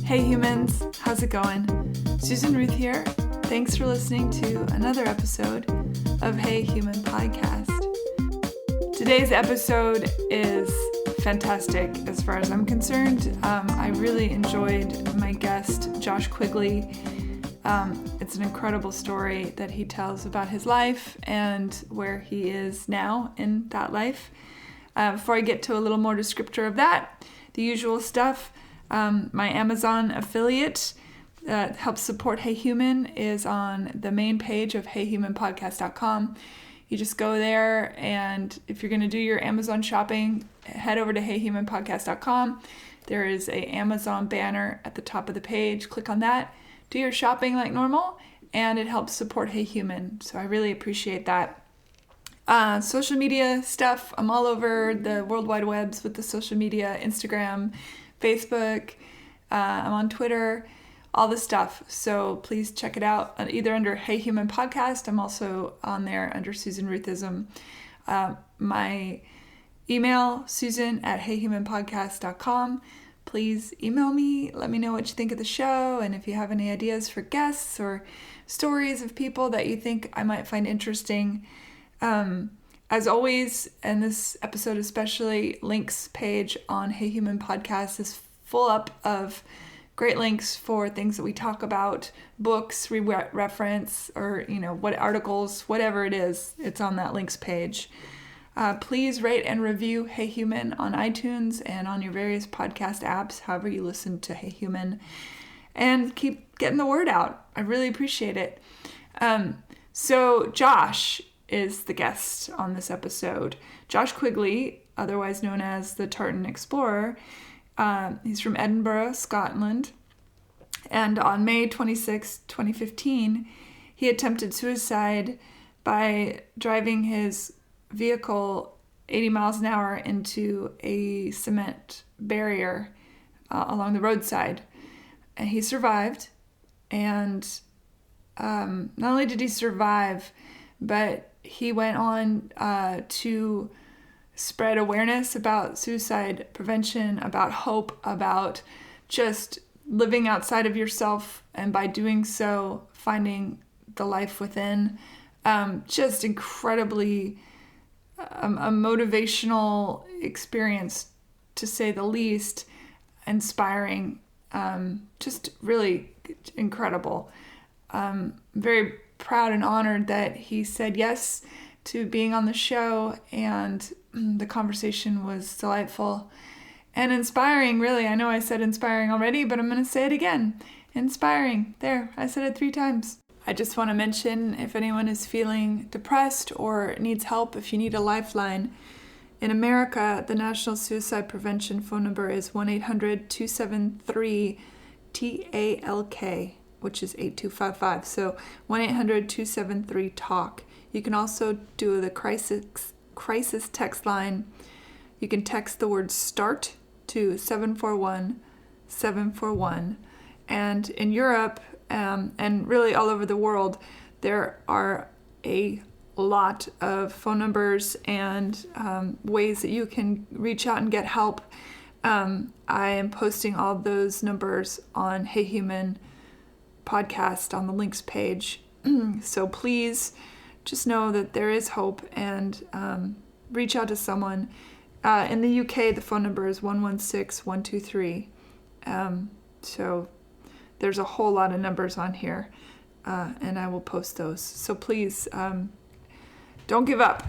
Hey humans, how's it going? Susan Ruth here. Thanks for listening to another episode of Hey Human Podcast. Today's episode is fantastic as far as I'm concerned. I really enjoyed my guest, Josh Quigley. It's an incredible story that he tells about his life and where he is now in that life. Before I get to a little more descriptor of that, the usual stuff, my Amazon affiliate that helps support Hey Human is on the main page of heyhumanpodcast.com. You just go there, and if you're going to do your Amazon shopping, head over to heyhumanpodcast.com. There is a Amazon banner at the top of the page. Click on that. Do your shopping like normal, and it helps support Hey Human. So I really appreciate that. Social media stuff. I'm all over the World Wide Webs with the social media, Instagram, Facebook. I'm on Twitter, all the stuff. So please check it out either under Hey Human Podcast. I'm also on there under Susan Ruthism. My email, susan@heyhumanpodcast.com. Please email me. Let me know what you think of the show. And if you have any ideas for guests or stories of people that you think I might find interesting. As always, and this episode especially, links page on Hey Human Podcast is full up of great links for things that we talk about, books, reference, or, what articles, whatever it is, it's on that links page. Please rate and review Hey Human on iTunes and on your various podcast apps, however you listen to Hey Human, and keep getting the word out. I really appreciate it. So Josh is the guest on this episode. Josh Quigley, otherwise known as the Tartan Explorer. He's from Edinburgh, Scotland. And on May 26, 2015, he attempted suicide by driving his vehicle 80 miles an hour into a cement barrier along the roadside. And he survived. And not only did he survive, but he went on to spread awareness about suicide prevention, about hope, about just living outside of yourself, and by doing so, finding the life within. Just incredibly a motivational experience, to say the least, inspiring, just really incredible. Very proud and honored that he said yes to being on the show, and the conversation was delightful and inspiring, really. I know I said inspiring already, but I'm going to say it again. Inspiring. There, I said it 3 times. I just want to mention, if anyone is feeling depressed or needs help, if you need a lifeline, in America, the National Suicide Prevention phone number is 1-800-273-TALK. which is 8255. So 1-800-273-TALK. You can also do the crisis text line. You can text the word START to 741-741. And in Europe, and really all over the world, there are a lot of phone numbers and ways that you can reach out and get help. I am posting all of those numbers on Hey Human Podcast on the links page. So please just know that there is hope, and reach out to someone. In the UK, the phone number is 116-123. So there's a whole lot of numbers on here, and I will post those. So please don't give up.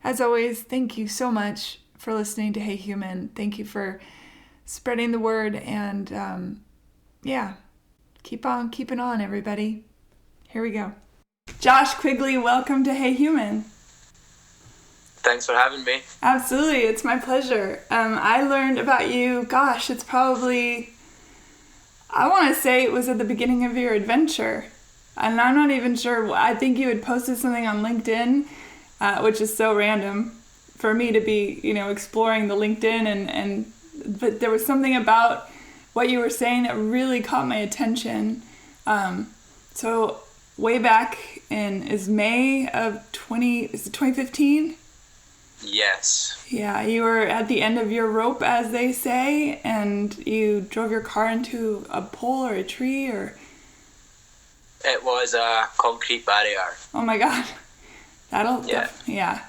As always, thank you so much for listening to Hey Human. Thank you for spreading the word, and keep on keeping on, everybody. Here we go. Josh Quigley, welcome to Hey Human. Thanks for having me. Absolutely, it's my pleasure. I learned about you, it's probably, I want to say it was at the beginning of your adventure. And I'm not even sure, I think you had posted something on LinkedIn, which is so random for me to be, exploring the LinkedIn, but there was something about what you were saying that really caught my attention. So way back in, is May of 2015? Yes. Yeah, you were at the end of your rope, as they say, and you drove your car into a pole or a tree, or... It was a concrete barrier. Oh my God. Yeah.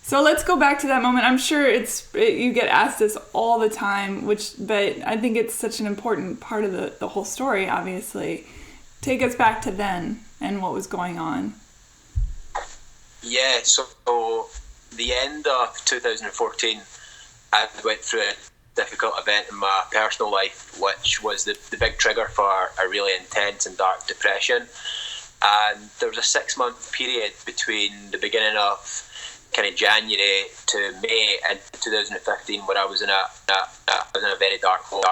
So let's go back to that moment. I'm sure you get asked this all the time, but I think it's such an important part of the whole story, obviously. Take us back to then and what was going on. Yeah, so the end of 2014, I went through a difficult event in my personal life, which was the big trigger for a really intense and dark depression. And there was a 6-month period between the beginning of kind of January to May in 2015 where I was in a very dark hole.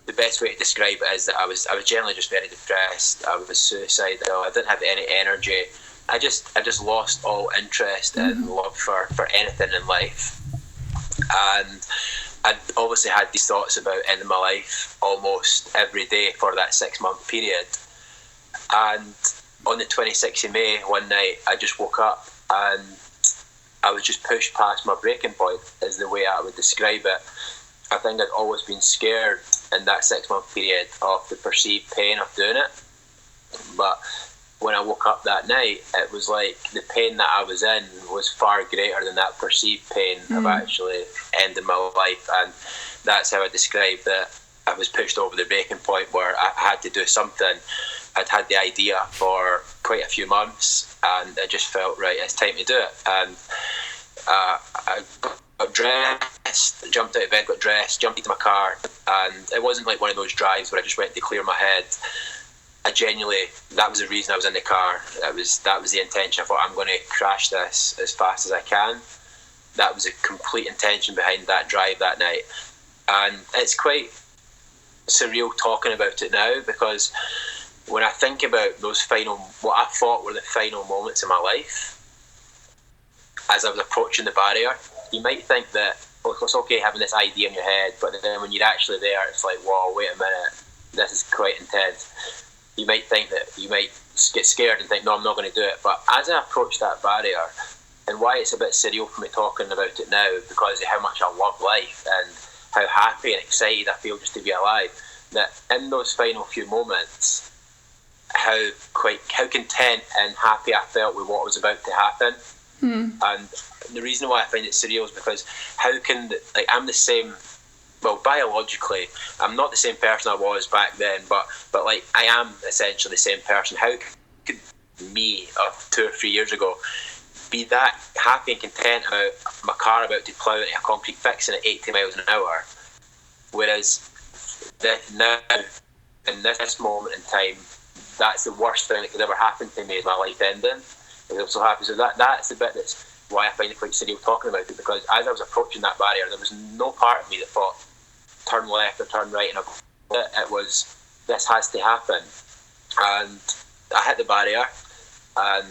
The best way to describe it is that I was generally just very depressed. I was suicidal. I didn't have any energy. I just lost all interest and love for anything in life. And I'd obviously had these thoughts about ending my life almost every day for that 6-month period. And on the 26th of May, one night, I just woke up and I was just pushed past my breaking point, is the way I would describe it. I think I'd always been scared in that 6-month period of the perceived pain of doing it. But when I woke up that night, it was like the pain that I was in was far greater than that perceived pain of actually ending my life. And that's how I describe that. I was pushed over the breaking point where I had to do something. I'd had the idea for quite a few months, and it just felt right, it's time to do it. And I got dressed, jumped out of bed, got dressed, jumped into my car, and it wasn't like one of those drives where I just went to clear my head. I genuinely, that was the reason I was in the car. That was the intention. I thought, I'm going to crash this as fast as I can. That was a complete intention behind that drive that night. And it's quite surreal talking about it now, because when I think about what I thought were the final moments in my life, as I was approaching the barrier, you might think that, well, it's okay having this idea in your head, but then when you're actually there, it's like, whoa, wait a minute, this is quite intense. You might think that you might get scared and think, no, I'm not going to do it. But as I approached that barrier, and why it's a bit surreal for me talking about it now, because of how much I love life and how happy and excited I feel just to be alive, that in those final few moments, how content and happy I felt with what was about to happen. And the reason why I find it surreal is because I'm the same. Well, biologically, I'm not the same person I was back then, but like I am essentially the same person. How could me of 2 or 3 years ago be that happy and content about my car about to plough into a concrete fixing at 80 miles an hour, whereas now in this moment in time, that's the worst thing that could ever happen to me is my life ending. I'm so happy. So that's the bit that's why I find it quite surreal talking about it, because as I was approaching that barrier, there was no part of me that thought turn left or turn right, and it was, this has to happen. And I hit the barrier, and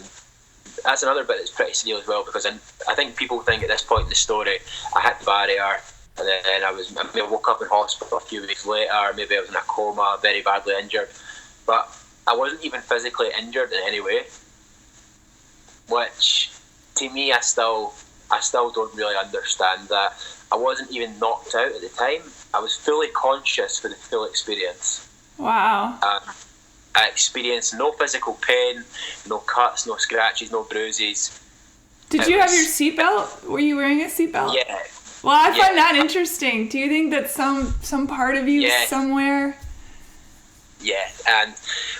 that's another bit that's pretty surreal as well, because I think people think at this point in the story I hit the barrier and then I woke up in hospital a few weeks later, maybe I was in a coma, very badly injured, but I wasn't even physically injured in any way, which to me I still don't really understand. That I wasn't even knocked out at the time. I was fully conscious for the full experience. Wow. I experienced no physical pain, no cuts, no scratches, no bruises. Did you have your seatbelt? Were you wearing a seatbelt? Yeah. Well, I find that interesting. Do you think that some part of you somewhere? Yeah, and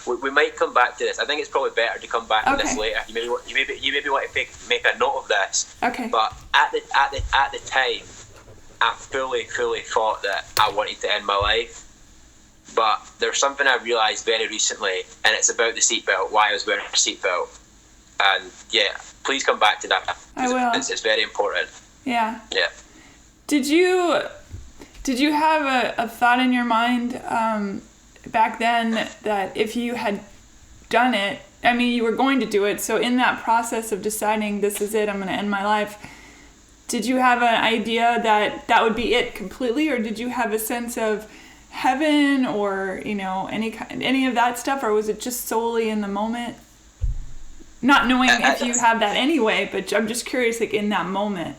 we might come back to this. I think it's probably better to come back to this later. You maybe want to make a note of this. Okay. But at the time, I fully thought that I wanted to end my life. But there's something I realised very recently, and it's about the seatbelt. Why I was wearing a seatbelt. And yeah, please come back to that. I will. It's very important. Yeah. Yeah. Did you have a thought in your mind back then that if you had done it, I mean, you were going to do it, so in that process of deciding this is it, I'm going to end my life, did you have an idea that would be it completely, or did you have a sense of heaven or, any of that stuff, or was it just solely in the moment? Not knowing if you have that anyway, but I'm just curious, like in that moment.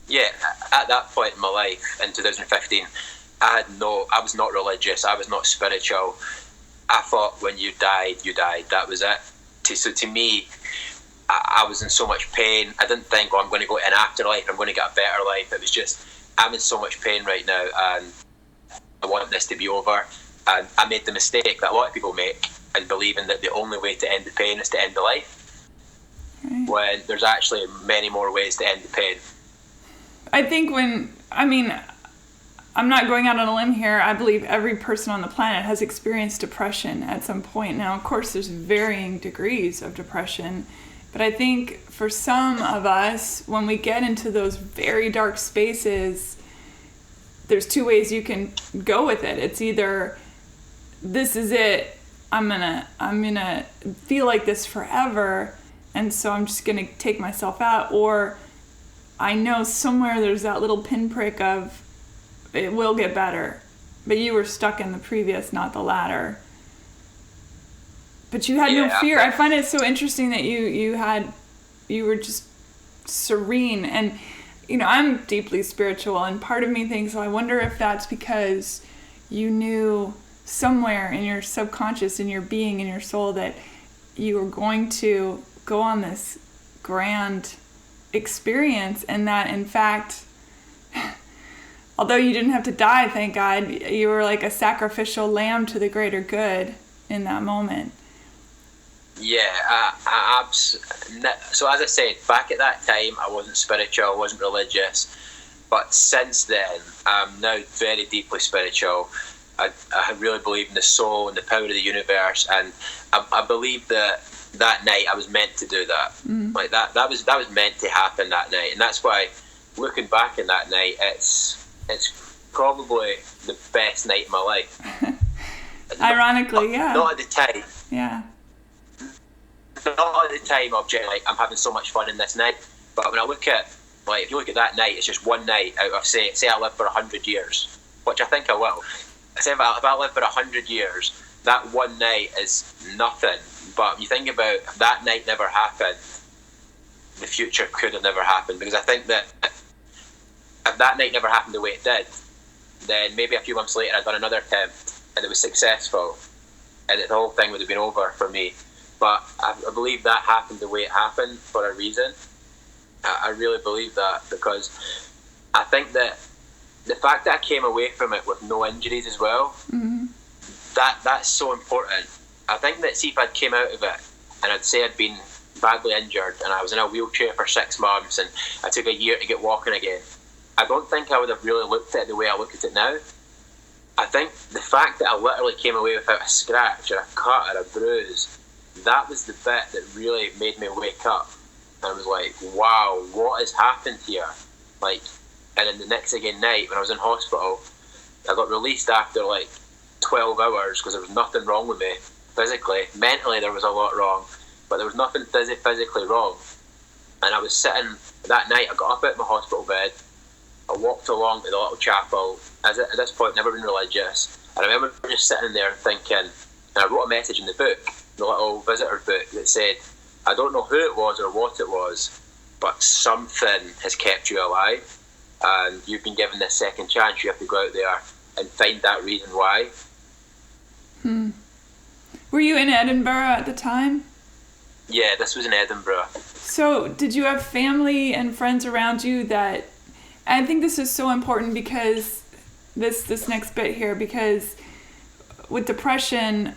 Yeah, at that point in my life, in 2015, I was not religious, I was not spiritual. I thought when you died, you died. That was it. So to me, I was in so much pain. I didn't think, I'm going to go to an afterlife, I'm going to get a better life. It was just, I'm in so much pain right now, and I want this to be over. And I made the mistake that a lot of people make in believing that the only way to end the pain is to end the life, when there's actually many more ways to end the pain. I think I'm not going out on a limb here. I believe every person on the planet has experienced depression at some point. Now, of course, there's varying degrees of depression, but I think for some of us, when we get into those very dark spaces, there's two ways you can go with it. It's either, this is it, I'm gonna feel like this forever, and so I'm just gonna take myself out, or I know somewhere there's that little pinprick of it will get better, but you were stuck in the previous, not the latter. But you had no fear. I find it so interesting that you were just serene. And I'm deeply spiritual, and part of me thinks, I wonder if that's because you knew somewhere in your subconscious, in your being, in your soul, that you were going to go on this grand experience, and that in fact, although you didn't have to die, thank God, you were like a sacrificial lamb to the greater good in that moment. Yeah, so as I said, back at that time, I wasn't spiritual, I wasn't religious, but since then, I'm now very deeply spiritual. I really believe in the soul and the power of the universe, and I believe that night I was meant to do that. Like that was meant to happen that night, and that's why, looking back in that night, it's probably the best night of my life. Ironically, yeah. Not at the time. Yeah. Not at the time, like, I'm having so much fun in this night. But when I look at, like, if you look at that night, it's just one night out of, say I live for 100 years, which I think I will. Say if I live for 100 years, that one night is nothing. But you think about, if that night never happened, the future could have never happened. Because I think that if that night never happened the way it did, then maybe a few months later I'd done another attempt and it was successful, and the whole thing would have been over for me. But I believe that happened the way it happened for a reason. I really believe that, because I think that the fact that I came away from it with no injuries as well, that's so important. I think that, see, if I'd came out of it and I'd say I'd been badly injured and I was in a wheelchair for 6 months and I took a year to get walking again, I don't think I would have really looked at it the way I look at it now. I think the fact that I literally came away without a scratch or a cut or a bruise, that was the bit that really made me wake up. And I was like, wow, what has happened here? Like, and then the next night when I was in hospital, I got released after like 12 hours because there was nothing wrong with me physically. Mentally there was a lot wrong, but there was nothing physically wrong. And I was sitting that night, I got up out of my hospital bed, I walked along to the little chapel. At this point, never been religious. And I remember just sitting there and thinking, and I wrote a message in the book, the little visitor book, that said, I don't know who it was or what it was, but something has kept you alive, and you've been given this second chance. You have to go out there and find that reason why. Were you in Edinburgh at the time? Yeah, this was in Edinburgh. So did you have family and friends around you that, I think this is so important, because this next bit here, because with depression,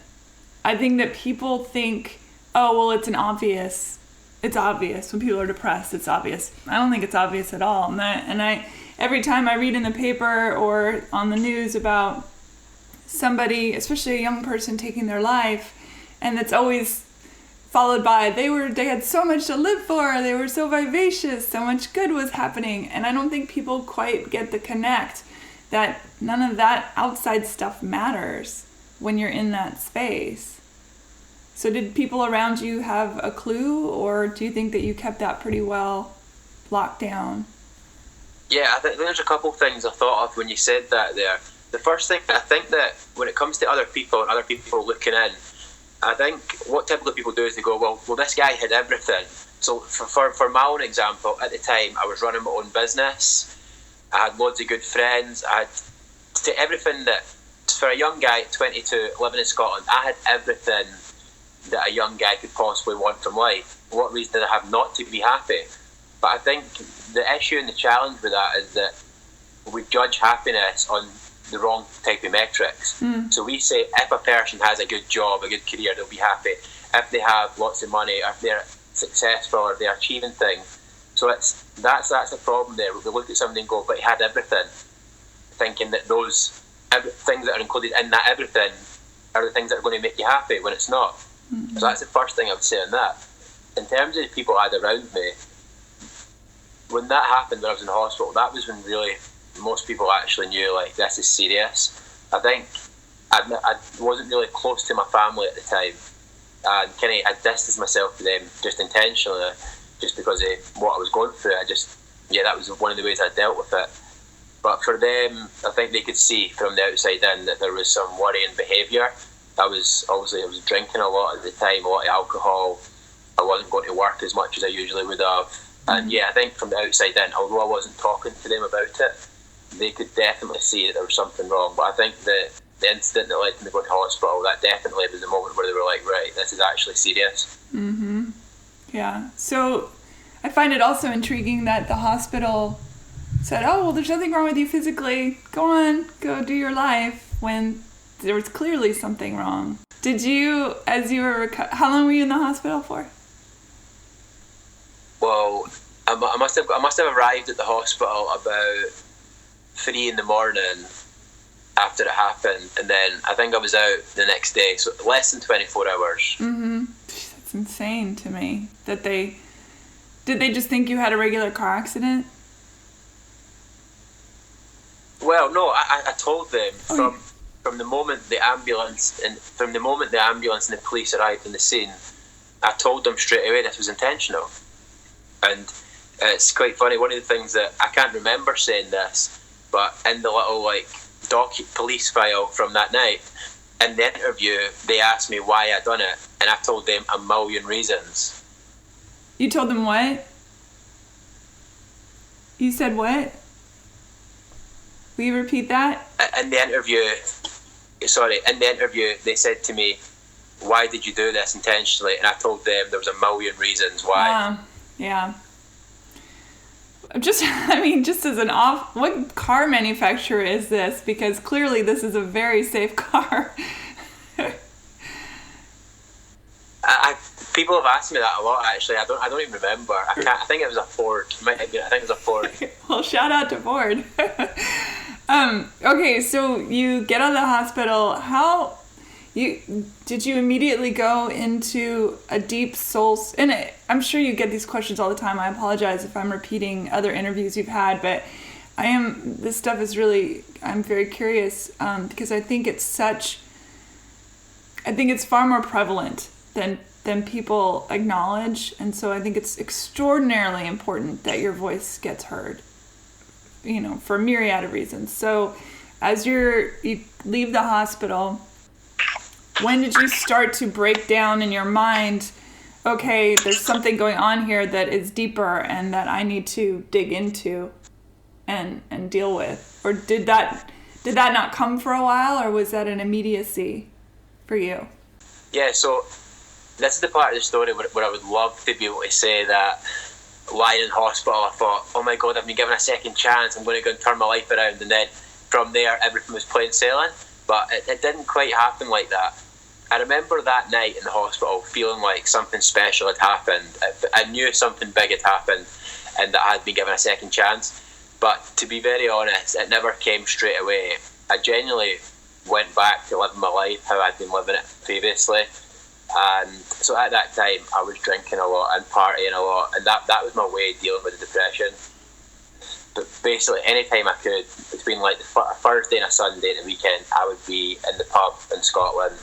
I think that people think, oh, well, it's obvious when people are depressed, it's obvious. I don't think it's obvious at all. And I every time I read in the paper or on the news about somebody, especially a young person, taking their life, and it's always followed by, they had so much to live for, they were so vivacious, so much good was happening. And I don't think people quite get the connect that none of that outside stuff matters when you're in that space. So did people around you have a clue, or do you think that you kept that pretty well locked down? Yeah, I think there's a couple of things I thought of when you said that there. The first thing, I think that when it comes to other people looking in, I think what typically people do is they go, well, this guy had everything. So for my own example, at the time I was running my own business. I had loads of good friends. I had everything that, for a young guy at 22 living in Scotland, I had everything that a young guy could possibly want from life. What reason did I have not to be happy? But I think the issue and the challenge with that is that we judge happiness on the wrong type of metrics. So we say if a person has a good job, a good career, they'll be happy. If they have lots of money, if they're successful, or they're achieving things. So that's a problem there. We look at somebody and go, but he had everything, thinking that those things that are included in that everything are the things that are going to make you happy, when it's not. So that's the first thing I would say on that. In terms of the people I had around me, when that happened, when I was in the hospital, that was when really most people actually knew, like, this is serious. I think I wasn't really close to my family at the time, and I distanced myself from them just intentionally, just because of what I was going through. That was one of the ways I dealt with it. But for them, I think they could see from the outside in that there was some worrying behaviour. I was drinking a lot at the time, a lot of alcohol. I wasn't going to work as much as I usually would have. And I think from the outside in, although I wasn't talking to them about it, they could definitely see that there was something wrong. But I think the incident that led them to go to hospital, that definitely was the moment where they were like, right, this is actually serious. Yeah. So I find it also intriguing that the hospital said, oh, well, there's nothing wrong with you physically. Go on, go do your life, when there was clearly something wrong. Did you, as you were, how long were you in the hospital for? Well, I must have arrived at the hospital about 3 a.m. after it happened, and then I think I was out the next day, so less than 24 hours. That's insane to me. Did they just think you had a regular car accident? Well, no, I told them from the moment the ambulance and the police arrived on the scene, I told them straight away this was intentional. And it's quite funny. One of the things that I can't remember saying this, but in the little police file from that night, in the interview, they asked me why I'd done it, and I told them a million reasons. You told them what? You said what? Will you repeat that? In the interview, they said to me, why did you do this intentionally? And I told them there was a million reasons why. Yeah. Just as an what car manufacturer is this? Because clearly this is a very safe car. People have asked me that a lot, actually. I don't even remember. I think it was a Ford. I think it was a Ford. Well, shout out to Ford. Okay, so you get out of the hospital. Did you immediately go into a deep soul? And I'm sure you get these questions all the time. I apologize if I'm repeating other interviews you've had, but this stuff is really, I'm very curious, because I think it's far more prevalent than people acknowledge. And so I think it's extraordinarily important that your voice gets heard, for a myriad of reasons. So as you leave the hospital, when did you start to break down in your mind, okay, there's something going on here that is deeper and that I need to dig into and deal with? Or did that not come for a while, or was that an immediacy for you? Yeah, so this is the part of the story where I would love to be able to say that lying in hospital, I thought, oh my God, I've been given a second chance, I'm going to go and turn my life around, and then from there everything was plain sailing. But it didn't quite happen like that. I remember that night in the hospital feeling like something special had happened. I knew something big had happened and that I had been given a second chance. But to be very honest, it never came straight away. I genuinely went back to living my life how I'd been living it previously. And so at that time, I was drinking a lot and partying a lot. And that was my way of dealing with the depression. But basically, any time I could, between like a Thursday and a Sunday at the weekend, I would be in the pub in Scotland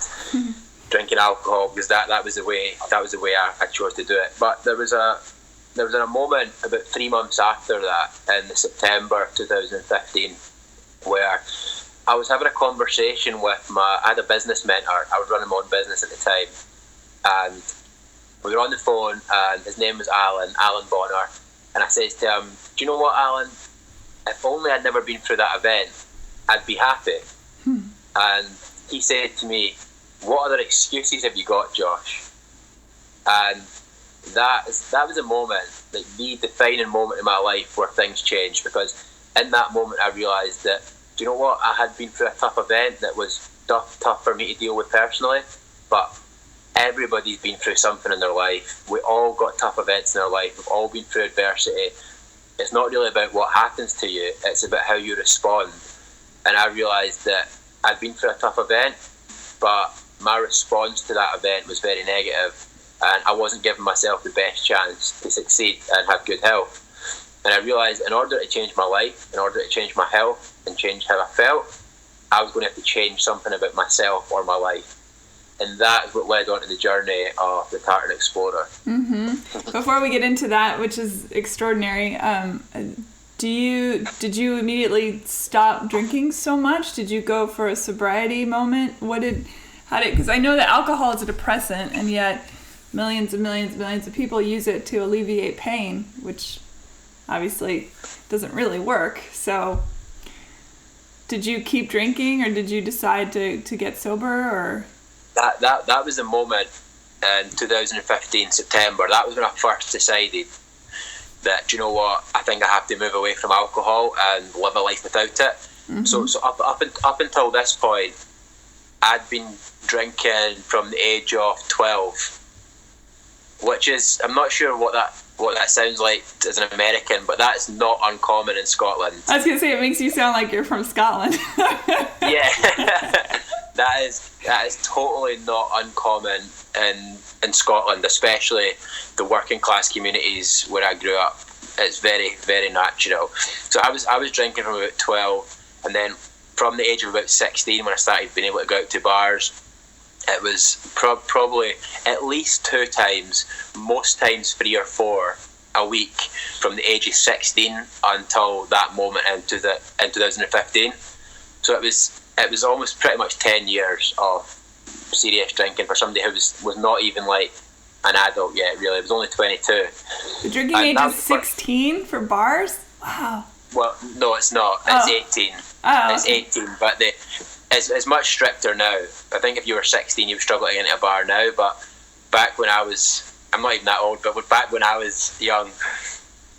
drinking alcohol, because that was the way I chose to do it. But there was a moment about 3 months after that, in September 2015, where I was having a conversation with I had a business mentor. I was running my own business at the time, and We were on the phone, and his name was Alan Bonner. And I says to him, do you know what, Alan? If only I'd never been through that event, I'd be happy. And he said to me, what other excuses have you got, Josh? And that was a moment, like the defining moment in my life where things changed, because in that moment I realised that, do you know what, I had been through a tough event that was tough for me to deal with personally, but everybody's been through something in their life. We all got tough events in our life. We've all been through adversity. It's not really about what happens to you, it's about how you respond. And I realised that I'd been through a tough event, but my response to that event was very negative, and I wasn't giving myself the best chance to succeed and have good health. And I realised in order to change my life, in order to change my health and change how I felt, I was going to have to change something about myself or my life. And that's what led on to the journey of the Tartan Explorer. Before we get into that, which is extraordinary, did you immediately stop drinking so much? Did you go for a sobriety moment? Because I know that alcohol is a depressant, and yet millions and millions and millions of people use it to alleviate pain, which obviously doesn't really work. So did you keep drinking, or did you decide to get sober? Or that was the moment in 2015 September. That was when I first decided that, do you know what, I think I have to move away from alcohol and live a life without it. So up until this point, I'd been drinking from the age of 12, which is, I'm not sure what that sounds like as an American, but that's not uncommon in Scotland. I was going to say, it makes you sound like you're from Scotland. Yeah, that is totally not uncommon in Scotland, especially the working class communities where I grew up. It's very, very natural. So I was drinking from about 12, and then from the age of about 16, when I started being able to go out to bars, it was probably at least 2 times, most times 3 or 4 a week, from the age of 16 until that moment in 2015. So it was almost pretty much 10 years of serious drinking for somebody who was not even like an adult yet, really. It was only 22. The drinking age is 16 for bars? Wow. Well, no, it's not. It's 18. Oh, it's okay. 18, but it's much stricter now. I think if you were 16, you would struggle to get into a bar now, but back when I'm not even that old, but back when I was young,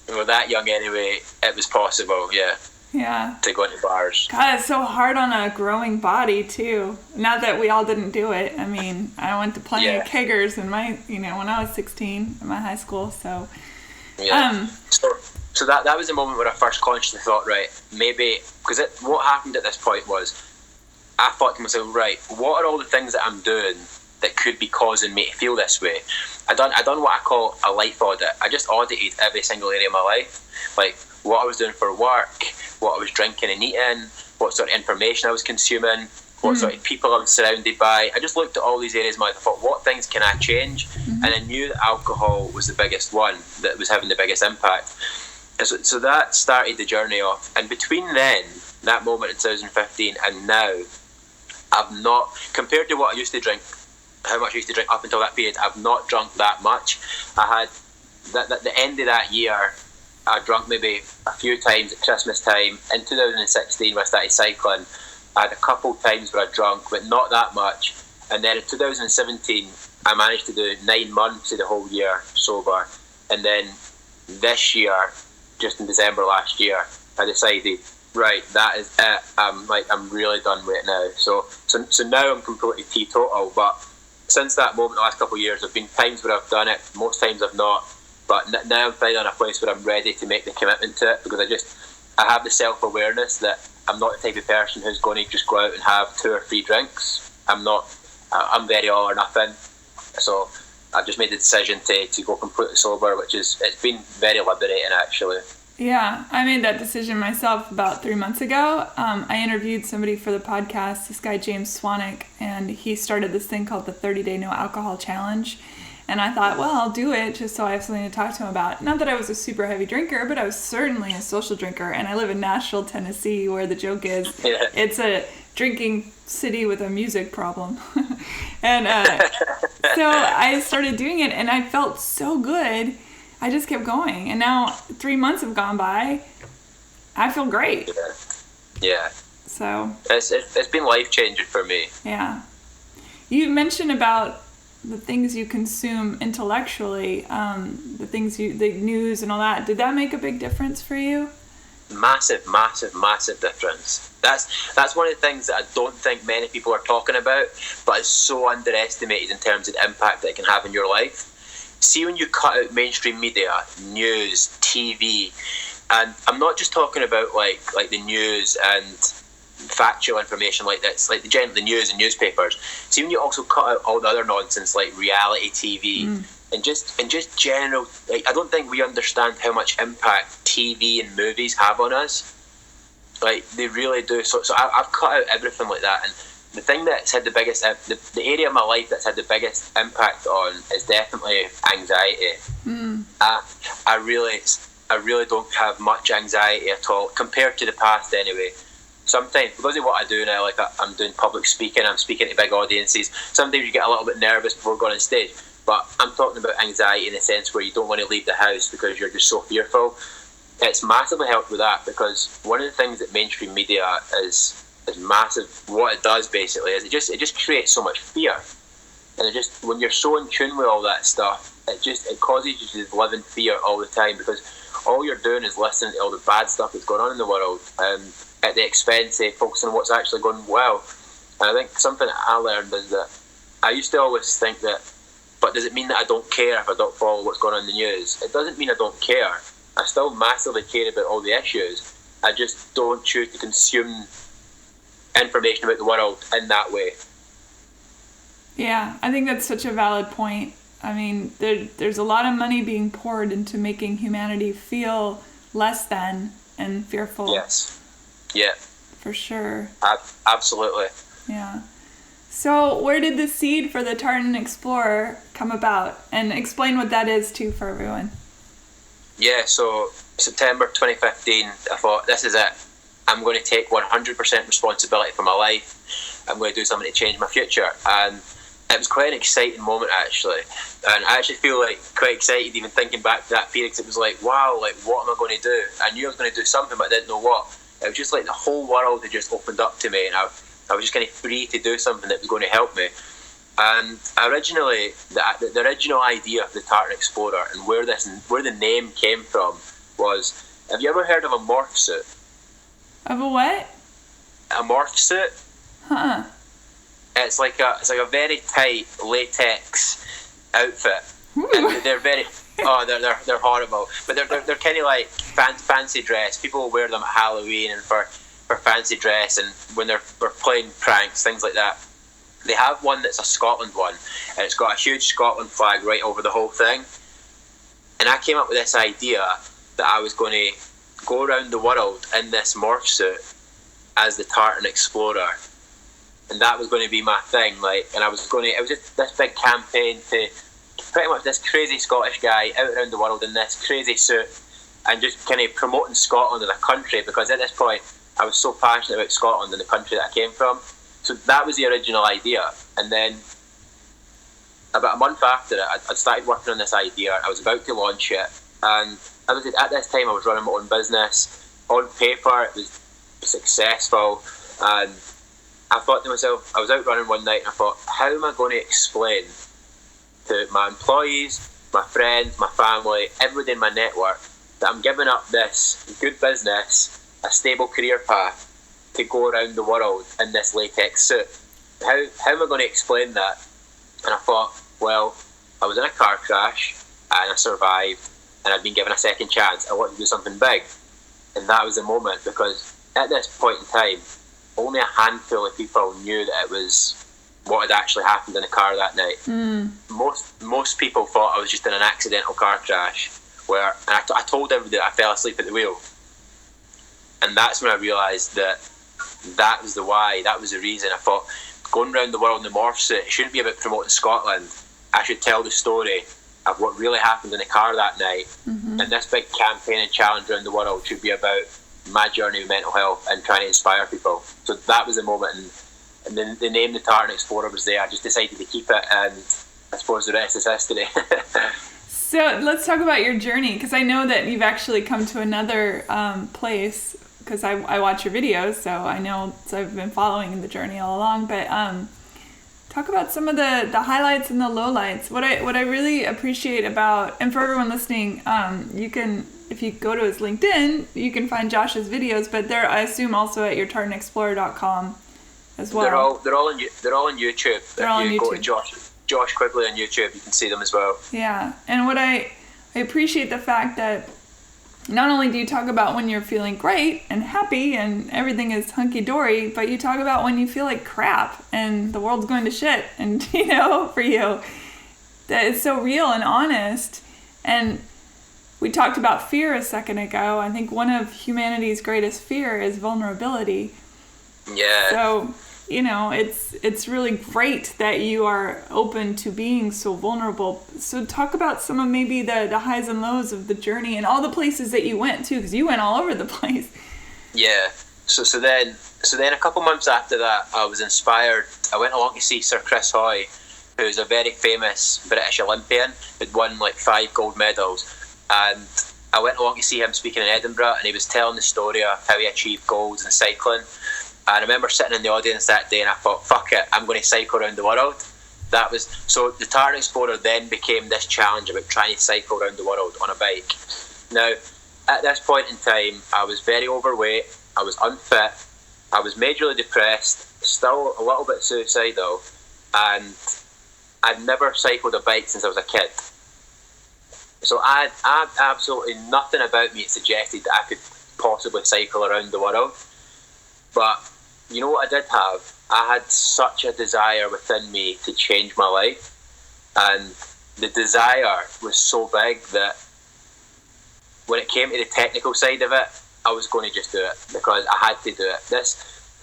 well, that young anyway, it was possible, yeah, to go into bars. God, it's so hard on a growing body too. Not that we all didn't do it. I mean, I went to plenty of keggers in my, when I was 16 in my high school. So, So that was the moment where I first consciously thought, right, maybe, because what happened at this point was, I thought to myself, right, what are all the things that I'm doing that could be causing me to feel this way? I done what I call a life audit. I just audited every single area of my life, like what I was doing for work, what I was drinking and eating, what sort of information I was consuming, what sort of people I was surrounded by. I just looked at all these areas of my life and thought, what things can I change? And I knew that alcohol was the biggest one that was having the biggest impact. And so that started the journey off. And between then, that moment in 2015 and now, I've not, compared to what I used to drink, how much I used to drink up until that period, I've not drunk that much. I had, at the end of that year, I drank maybe a few times at Christmas time. In 2016, when I started cycling, I had a couple times where I drank, but not that much. And then in 2017, I managed to do 9 months of the whole year sober. And then this year, just in December last year, I decided, right, that is it. I'm really done with it now. So now I'm completely teetotal. But since that moment, the last couple of years, there have been times where I've done it, most times I've not. But now I'm finally in a place where I'm ready to make the commitment to it, because I have the self-awareness that I'm not the type of person who's going to just go out and have 2 or 3 drinks. I'm very all or nothing. So I've just made the decision to go completely sober, it's been very liberating actually. Yeah, I made that decision myself about 3 months ago. I interviewed somebody for the podcast, this guy James Swanwick, and he started this thing called the 30-Day No Alcohol Challenge. And I thought, well, I'll do it just so I have something to talk to him about. Not that I was a super heavy drinker, but I was certainly a social drinker. And I live in Nashville, Tennessee, where the joke is it's a drinking city with a music problem. And So I started doing it, and I felt so good. I just kept going, and now 3 months have gone by. I feel great. Yeah. So it's been life-changing for me. Yeah. You mentioned about the things you consume intellectually, the news and all that. Did that make a big difference for you? Massive difference. That's one of the things that I don't think many people are talking about, but it's so underestimated in terms of the impact that it can have in your life. See, when you cut out mainstream media, news, TV, and I'm not just talking about like the news and factual information like this, like the news and newspapers. See, when you also cut out all the other nonsense like reality TV and just general, like, I don't think we understand how much impact TV and movies have on us. Like, they really do. So I've cut out everything like that, and the thing that's had the biggest, the area of my life that's had the biggest impact on is definitely anxiety. I really don't have much anxiety at all compared to the past anyway. Sometimes, because of what I do now, like I'm doing public speaking, I'm speaking to big audiences, sometimes you get a little bit nervous before going on stage, but I'm talking about anxiety in the sense where you don't want to leave the house because you're just so fearful. It's massively helped with that, because one of the things that mainstream media is massive, what it does basically is it just creates so much fear, and it just, when you're so in tune with all that stuff, it causes you to live in fear all the time, because all you're doing is listening to all the bad stuff that's going on in the world, at the expense of focusing on what's actually going well. And I think something that I learned is that I used to always think that, but does it mean that I don't care if I don't follow what's going on in the news? It doesn't mean I don't care. I still massively care about all the issues. I just don't choose to consume information about the world in that way. Yeah, I think that's such a valid point. I mean, there's a lot of money being poured into making humanity feel less than and fearful. Yes. Yeah. For sure. Absolutely. Yeah. So where did the seed for the Tartan Explorer come about? And explain what that is too for everyone. Yeah, so September 2015, I thought, this is it. I'm going to take 100% responsibility for my life. I'm going to do something to change my future. And it was quite an exciting moment, actually. And I actually feel like quite excited even thinking back to that period, because it was like, wow, like, what am I going to do? I knew I was going to do something, but I didn't know what. It was just like the whole world had just opened up to me, and I was just kind of free to do something that was going to help me. And originally, the original idea of the Tartan Explorer and where the name came from was, have you ever heard of a morph suit? Of a what? A morph suit? Huh. It's like a very tight latex outfit. Ooh. And they're very they're horrible, but they're kind of like fancy dress. People will wear them at Halloween and for fancy dress, and when they're playing pranks, things like that. They have one that's a Scotland one, and it's got a huge Scotland flag right over the whole thing. And I came up with this idea that I was going to go around the world in this morph suit as the Tartan Explorer, and that was going to be my thing. Like, and it was just this big campaign to pretty much this crazy Scottish guy out around the world in this crazy suit, and just kind of promoting Scotland as a country, because at this point I was so passionate about Scotland and the country that I came from. So that was the original idea. And then about a month after it, I started working on this idea. I was about to launch it, and at this time I was running my own business. On paper it was successful, and I thought to myself, I was out running one night and I thought, how am I going to explain to my employees, my friends, my family, everybody in my network, that I'm giving up this good business, a stable career path, to go around the world in this latex suit? How am I going to explain that? And I thought, well, I was in a car crash and I survived, and I'd been given a second chance. I wanted to do something big. And that was the moment, because at this point in time, only a handful of people knew that it was what had actually happened in the car that night. Most people thought I was just in an accidental car crash, and I told everybody that I fell asleep at the wheel. And that's when I realised that was the why, that was the reason. I thought, going around the world in the morph suit, it shouldn't be about promoting Scotland. I should tell the story of what really happened in the car that night. And this big campaign and challenge around the world should be about my journey with mental health and trying to inspire people. So that was the moment, and then the name the Tartan Explorer was there. I just decided to keep it, and I suppose the rest is history. So let's talk about your journey, because I know that you've actually come to another place, because I watch your videos, so I know, so I've been following the journey all along. But talk about some of the highlights and the lowlights. What I really appreciate about, and for everyone listening, you can, if you go to his LinkedIn, you can find Josh's videos, but they're, I assume, also at your tartanexplorer.com as well. They're all on YouTube. They're all on YouTube. Go to Josh Quigley on YouTube, you can see them as well. Yeah, and what I appreciate the fact that not only do you talk about when you're feeling great and happy and everything is hunky-dory, but you talk about when you feel like crap and the world's going to shit, and, you know, for you, that it's so real and honest. And we talked about fear a second ago. I think one of humanity's greatest fear is vulnerability. Yeah. So, you know, it's really great that you are open to being so vulnerable. So talk about some of maybe the highs and lows of the journey and all the places that you went to, because you went all over the place. Yeah. So then a couple months after that, I was inspired. I went along to see Sir Chris Hoy, who's a very famous British Olympian, who'd won like 5 gold medals. And I went along to see him speaking in Edinburgh, and he was telling the story of how he achieved golds in cycling. And I remember sitting in the audience that day, and I thought, fuck it, I'm going to cycle around the world. So the Tartan Explorer then became this challenge about trying to cycle around the world on a bike. Now, at this point in time, I was very overweight, I was unfit, I was majorly depressed, still a little bit suicidal, and I'd never cycled a bike since I was a kid. So I had absolutely nothing about me that suggested that I could possibly cycle around the world. But you know what I did have? I had such a desire within me to change my life, and the desire was so big that when it came to the technical side of it, I was going to just do it because I had to do it.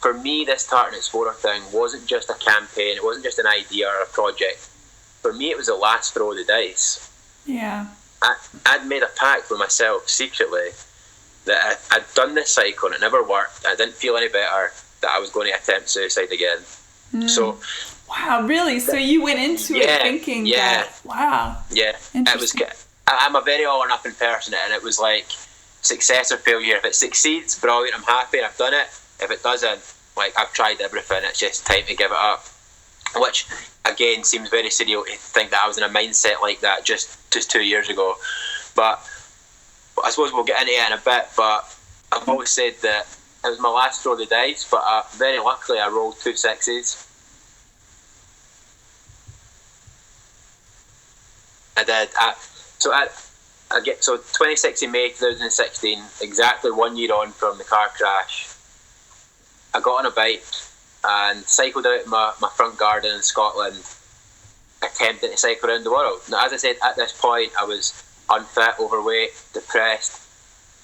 For me, this Tartan Explorer thing wasn't just a campaign, it wasn't just an idea or a project. For me, it was the last throw of the dice. Yeah. I'd made a pact with myself secretly that I'd done this cycle and it never worked. I didn't feel any better, that I was going to attempt suicide again. So, wow, really? So you went into it thinking that, wow. Yeah, it was. I'm a very all or nothing person, and it was like success or failure. If it succeeds, brilliant, I'm happy and I've done it. If it doesn't, like, I've tried everything, it's just time to give it up. Which, again, seems very surreal to think that I was in a mindset like that just 2 years ago. But I suppose we'll get into it in a bit, but I've always said that it was my last throw of the dice, but very luckily I rolled 2 6s. I did. So 26th of May 2016, exactly 1 year on from the car crash, I got on a bike and cycled out my front garden in Scotland, attempting to cycle around the world. Now, as I said, at this point I was unfit, overweight, depressed,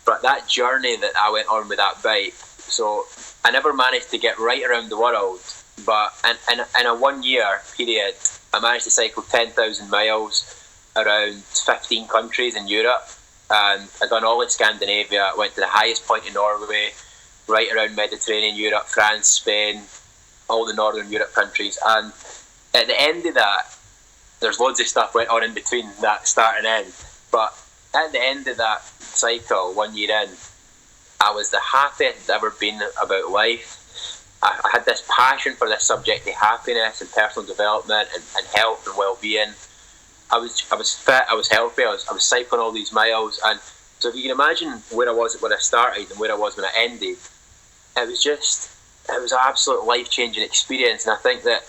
but that journey that I went on with that bike, so I never managed to get right around the world, but in a 1 year period I managed to cycle 10,000 miles around 15 countries in Europe, and I'd done all of Scandinavia, went to the highest point in Norway, right around Mediterranean Europe, France, Spain, all the Northern Europe countries. And at the end of that, there's loads of stuff went on in between that start and end, but at the end of that cycle, 1 year in, I was the happiest I've ever been about life. I had this passion for this subject of happiness and personal development and health and well-being. I was fit, I was healthy, I was cycling all these miles, and so if you can imagine where I was when I started and where I was when I ended, it was an absolute life-changing experience. And I think that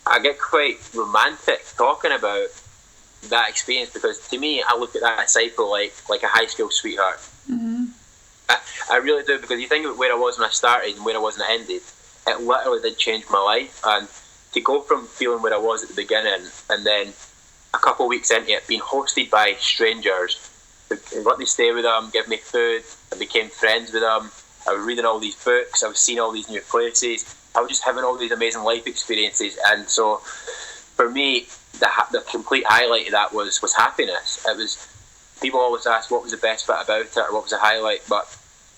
I get quite romantic talking about that experience, because to me, I look at that cycle like a high school sweetheart. Mm-hmm. I really do, because you think about where I was when I started and where I was when I ended, it literally did change my life. And to go from feeling where I was at the beginning and then a couple of weeks into it being hosted by strangers who let me stay with them, give me food, I became friends with them, I was reading all these books, I was seeing all these new places, I was just having all these amazing life experiences. And so for me, the complete highlight of that was happiness. It was, people always ask what was the best bit about it or what was the highlight,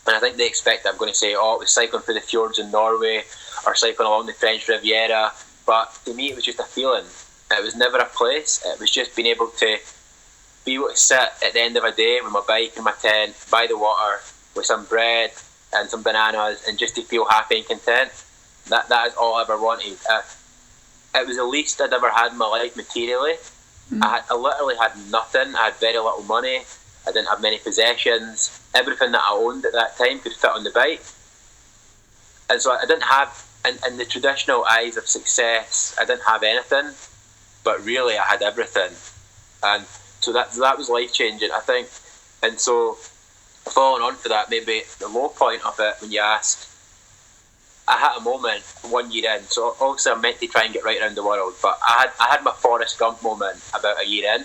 and I think they expect that I'm going to say, oh, it was cycling through the fjords in Norway or cycling along the French Riviera, but to me it was just a feeling. It was never a place. It was just being able to sit at the end of a day with my bike and my tent by the water with some bread and some bananas, and just to feel happy and content. That is all I ever wanted. It was the least I'd ever had in my life materially. I literally had nothing. I had very little money. I didn't have many possessions. Everything that I owned at that time could fit on the bike. And so I didn't have, in the traditional eyes of success, I didn't have anything. But really, I had everything. And so that was life-changing, I think. And so, following on for that, maybe the low point of it, when you ask, I had a moment 1 year in. So obviously I meant to try and get right around the world, but I had my Forrest Gump moment about a year in,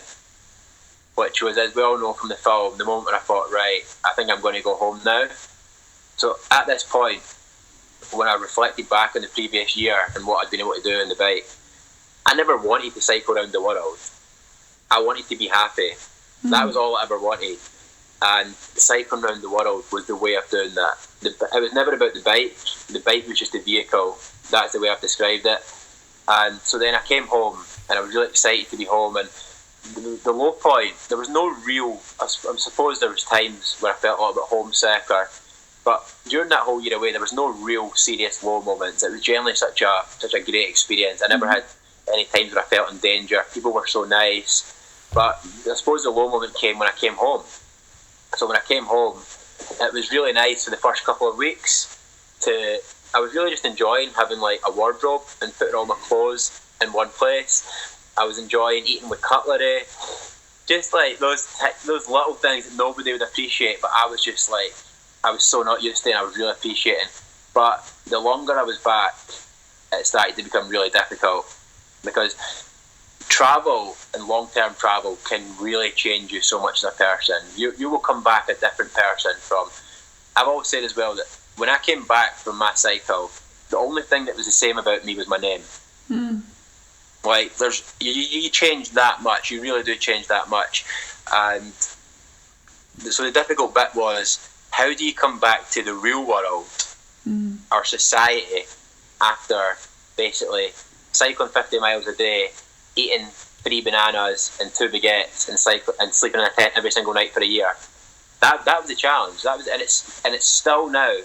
which was, as we all know from the film, the moment when I thought, right, I think I'm going to go home now. So at this point, when I reflected back on the previous year and what I'd been able to do on the bike, I never wanted to cycle around the world. I wanted to be happy. That was all I ever wanted. And cycling around the world was the way of doing that. It was never about the bike. The bike was just a vehicle. That's the way I've described it. And so then I came home, and I was really excited to be home. And the low point, there was no real, I suppose there was times where I felt a little bit homesick, but during that whole year away, there was no real serious low moments. It was generally such a great experience. I never had any times where I felt in danger. People were so nice. But I suppose the low moment came when I came home. So when I came home, it was really nice for the first couple of weeks. I was really just enjoying having like a wardrobe and putting all my clothes in one place. I was enjoying eating with cutlery, just like those little things that nobody would appreciate, but I was just like, I was so not used to it, and I was really appreciating. But the longer I was back, it started to become really difficult, because travel and long-term travel can really change you so much as a person. You will come back a different person from... I've always said as well that when I came back from my cycle, the only thing that was the same about me was my name. Like, you change that much. You really do change that much. And so the difficult bit was, how do you come back to the real world, our society, after basically cycling 50 miles a day, eating 3 bananas and 2 baguettes, and sleeping in a tent every single night for a year? That was the challenge. And it's still now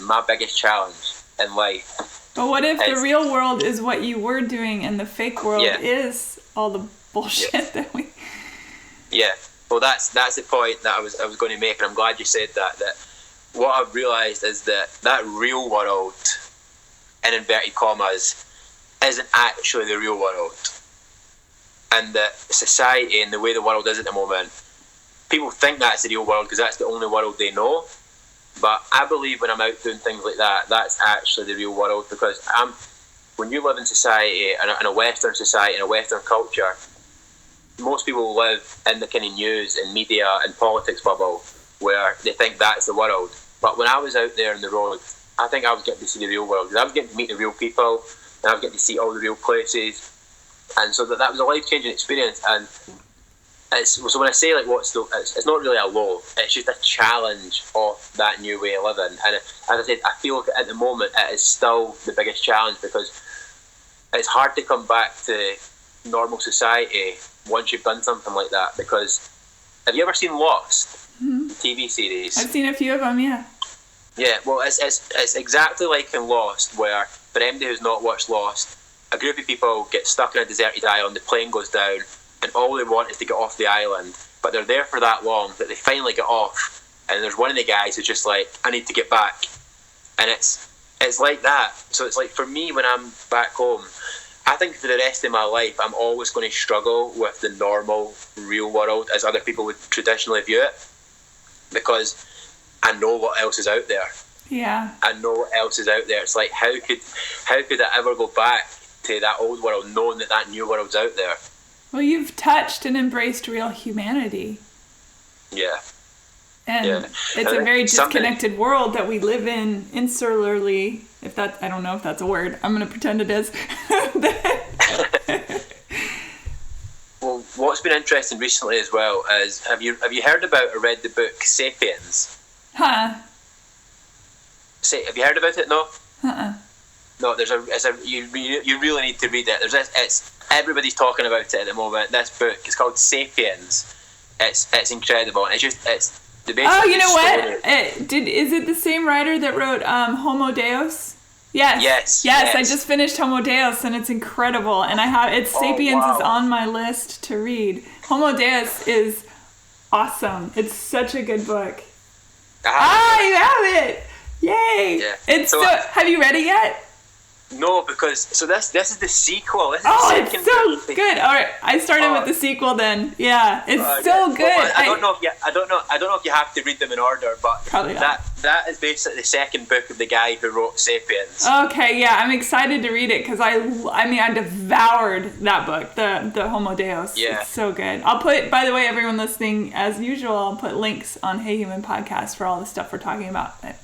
my biggest challenge in life. But what if the real world is what you were doing, and the fake world is all the bullshit that we... Yeah. Well, that's the point that I was going to make, and I'm glad you said that. That what I've realised is that real world, in inverted commas, isn't actually the real world. And that society and the way the world is at the moment, people think that's the real world because that's the only world they know. But I believe when I'm out doing things like that, that's actually the real world, because when you live in society, in a Western society, in a Western culture, most people live in the kind of news and media and politics bubble where they think that's the world. But when I was out there on the road, I think I was getting to see the real world, because I was getting to meet the real people, and I was getting to see all the real places. And so that was a life-changing experience. And so when I say like it's not really a low, it's just a challenge of that new way of living. And as I said, I feel like at the moment it is still the biggest challenge, because it's hard to come back to normal society once you've done something like that. Because have you ever seen Lost, the TV series? I've seen a few of them, yeah. Yeah, well, it's exactly like in Lost, where, for anybody who's not watched Lost, a group of people get stuck in a deserted island, the plane goes down, and all they want is to get off the island. But they're there for that long that they finally get off, and there's one of the guys who's just like, I need to get back. And it's like that. So it's like, for me, when I'm back home, I think for the rest of my life, I'm always going to struggle with the normal, real world as other people would traditionally view it, because I know what else is out there. Yeah. I know what else is out there. It's like, how could I ever go back to that old world knowing that new world's out there? Well, you've touched and embraced real humanity. Yeah. And it's a very disconnected world that we live in insularly. I don't know if that's a word. I'm going to pretend it is. Well, what's been interesting recently as well is, have you heard about or read the book Sapiens? Huh. Have you heard about it? No? Uh-uh. no, you really need to read it. It's everybody's talking about it at the moment. This book, it's called Sapiens. It's incredible. It's the basic. Oh, you know story. what? Is it the same writer that wrote Homo Deus? Yes. I just finished Homo Deus, and it's incredible. And Sapiens is on my list to read. Homo Deus is awesome. It's such a good book. You have it! Yay! Yeah. Have you read it yet? No, because this is the sequel. This is it's so good. All right, I started with the sequel then. Yeah, it's so good. Well, I don't know if you have to read them in order, but probably not. That is basically the second book of the guy who wrote sapiens. Okay, yeah, I'm excited to read it because I devoured that book, the Homo Deus. Yeah, it's so good. I'll put, by the way, everyone listening, as usual, I'll put links on Hey Human Podcast for all the stuff we're talking about. But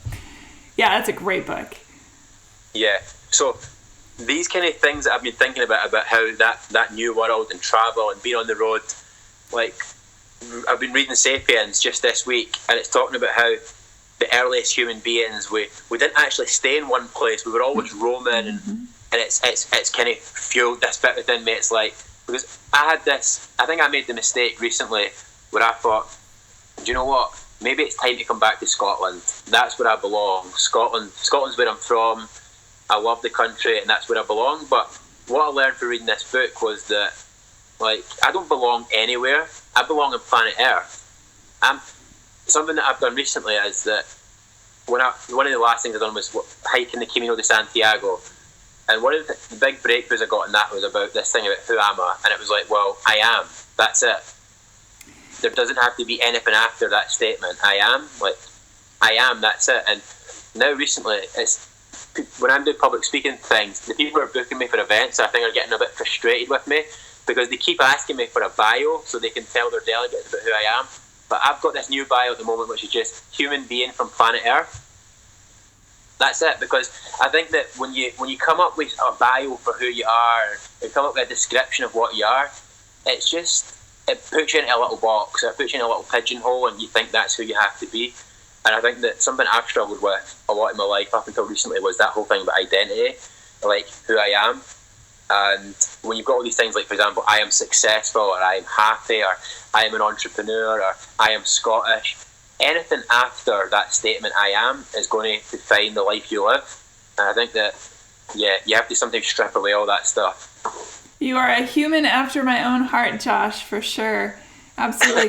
yeah, that's a great book. Yeah. So these kind of things that I've been thinking about how that new world and travel and being on the road, like I've been reading Sapiens just this week, and it's talking about how the earliest human beings, we didn't actually stay in one place. We were always roaming, and it's kind of fueled this bit within me. It's like, because I think I made the mistake recently where I thought, do you know what? Maybe it's time to come back to Scotland. That's where I belong. Scotland's where I'm from. I love the country, and that's where I belong. But what I learned from reading this book was that, like, I don't belong anywhere. I belong on planet Earth. Something that I've done recently is that one of the last things I've done was hiking the Camino de Santiago, and one of the big breakthroughs I got in that was about this thing about who am I, and it was like, well, I am. That's it. There doesn't have to be anything after that statement. I am. That's it. And now recently, when I'm doing public speaking things, the people who are booking me for events, I think, are getting a bit frustrated with me because they keep asking me for a bio so they can tell their delegates about who I am. But I've got this new bio at the moment, which is just human being from planet Earth. That's it, because I think that when you come up with a bio for who you are, you come up with a description of what you are, it puts you in a little box, it puts you in a little pigeonhole, and you think that's who you have to be. And I think that something I've struggled with a lot in my life up until recently was that whole thing about identity, like who I am. And when you've got all these things, like, for example, I am successful, or I am happy, or I am an entrepreneur, or I am Scottish, anything after that statement, I am, is going to define the life you live. And I think that, you have to sometimes strip away all that stuff. You are a human after my own heart, Josh, for sure. Absolutely.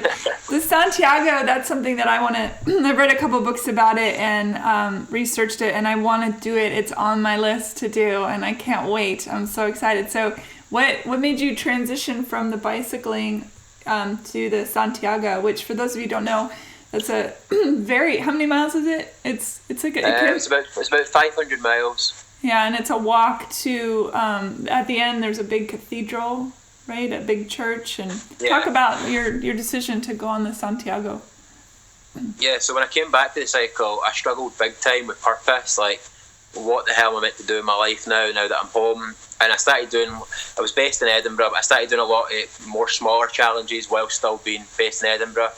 The Santiago, that's something that I want to... I've read a couple books about it and researched it, and I want to do it. It's on my list to do, and I can't wait. I'm so excited. So what made you transition from the bicycling to the Santiago, which, for those of you who don't know, that's a very... How many miles is it? It's like it's about 500 miles. Yeah, and it's a walk to... at the end, there's a big cathedral, right? A big church. And talk about your decision to go on the Santiago. Yeah, so when I came back to the cycle, I struggled big time with purpose. Like, what the hell am I meant to do in my life now that I'm home? And I was based in Edinburgh, but I started doing a lot of more smaller challenges while still being based in Edinburgh.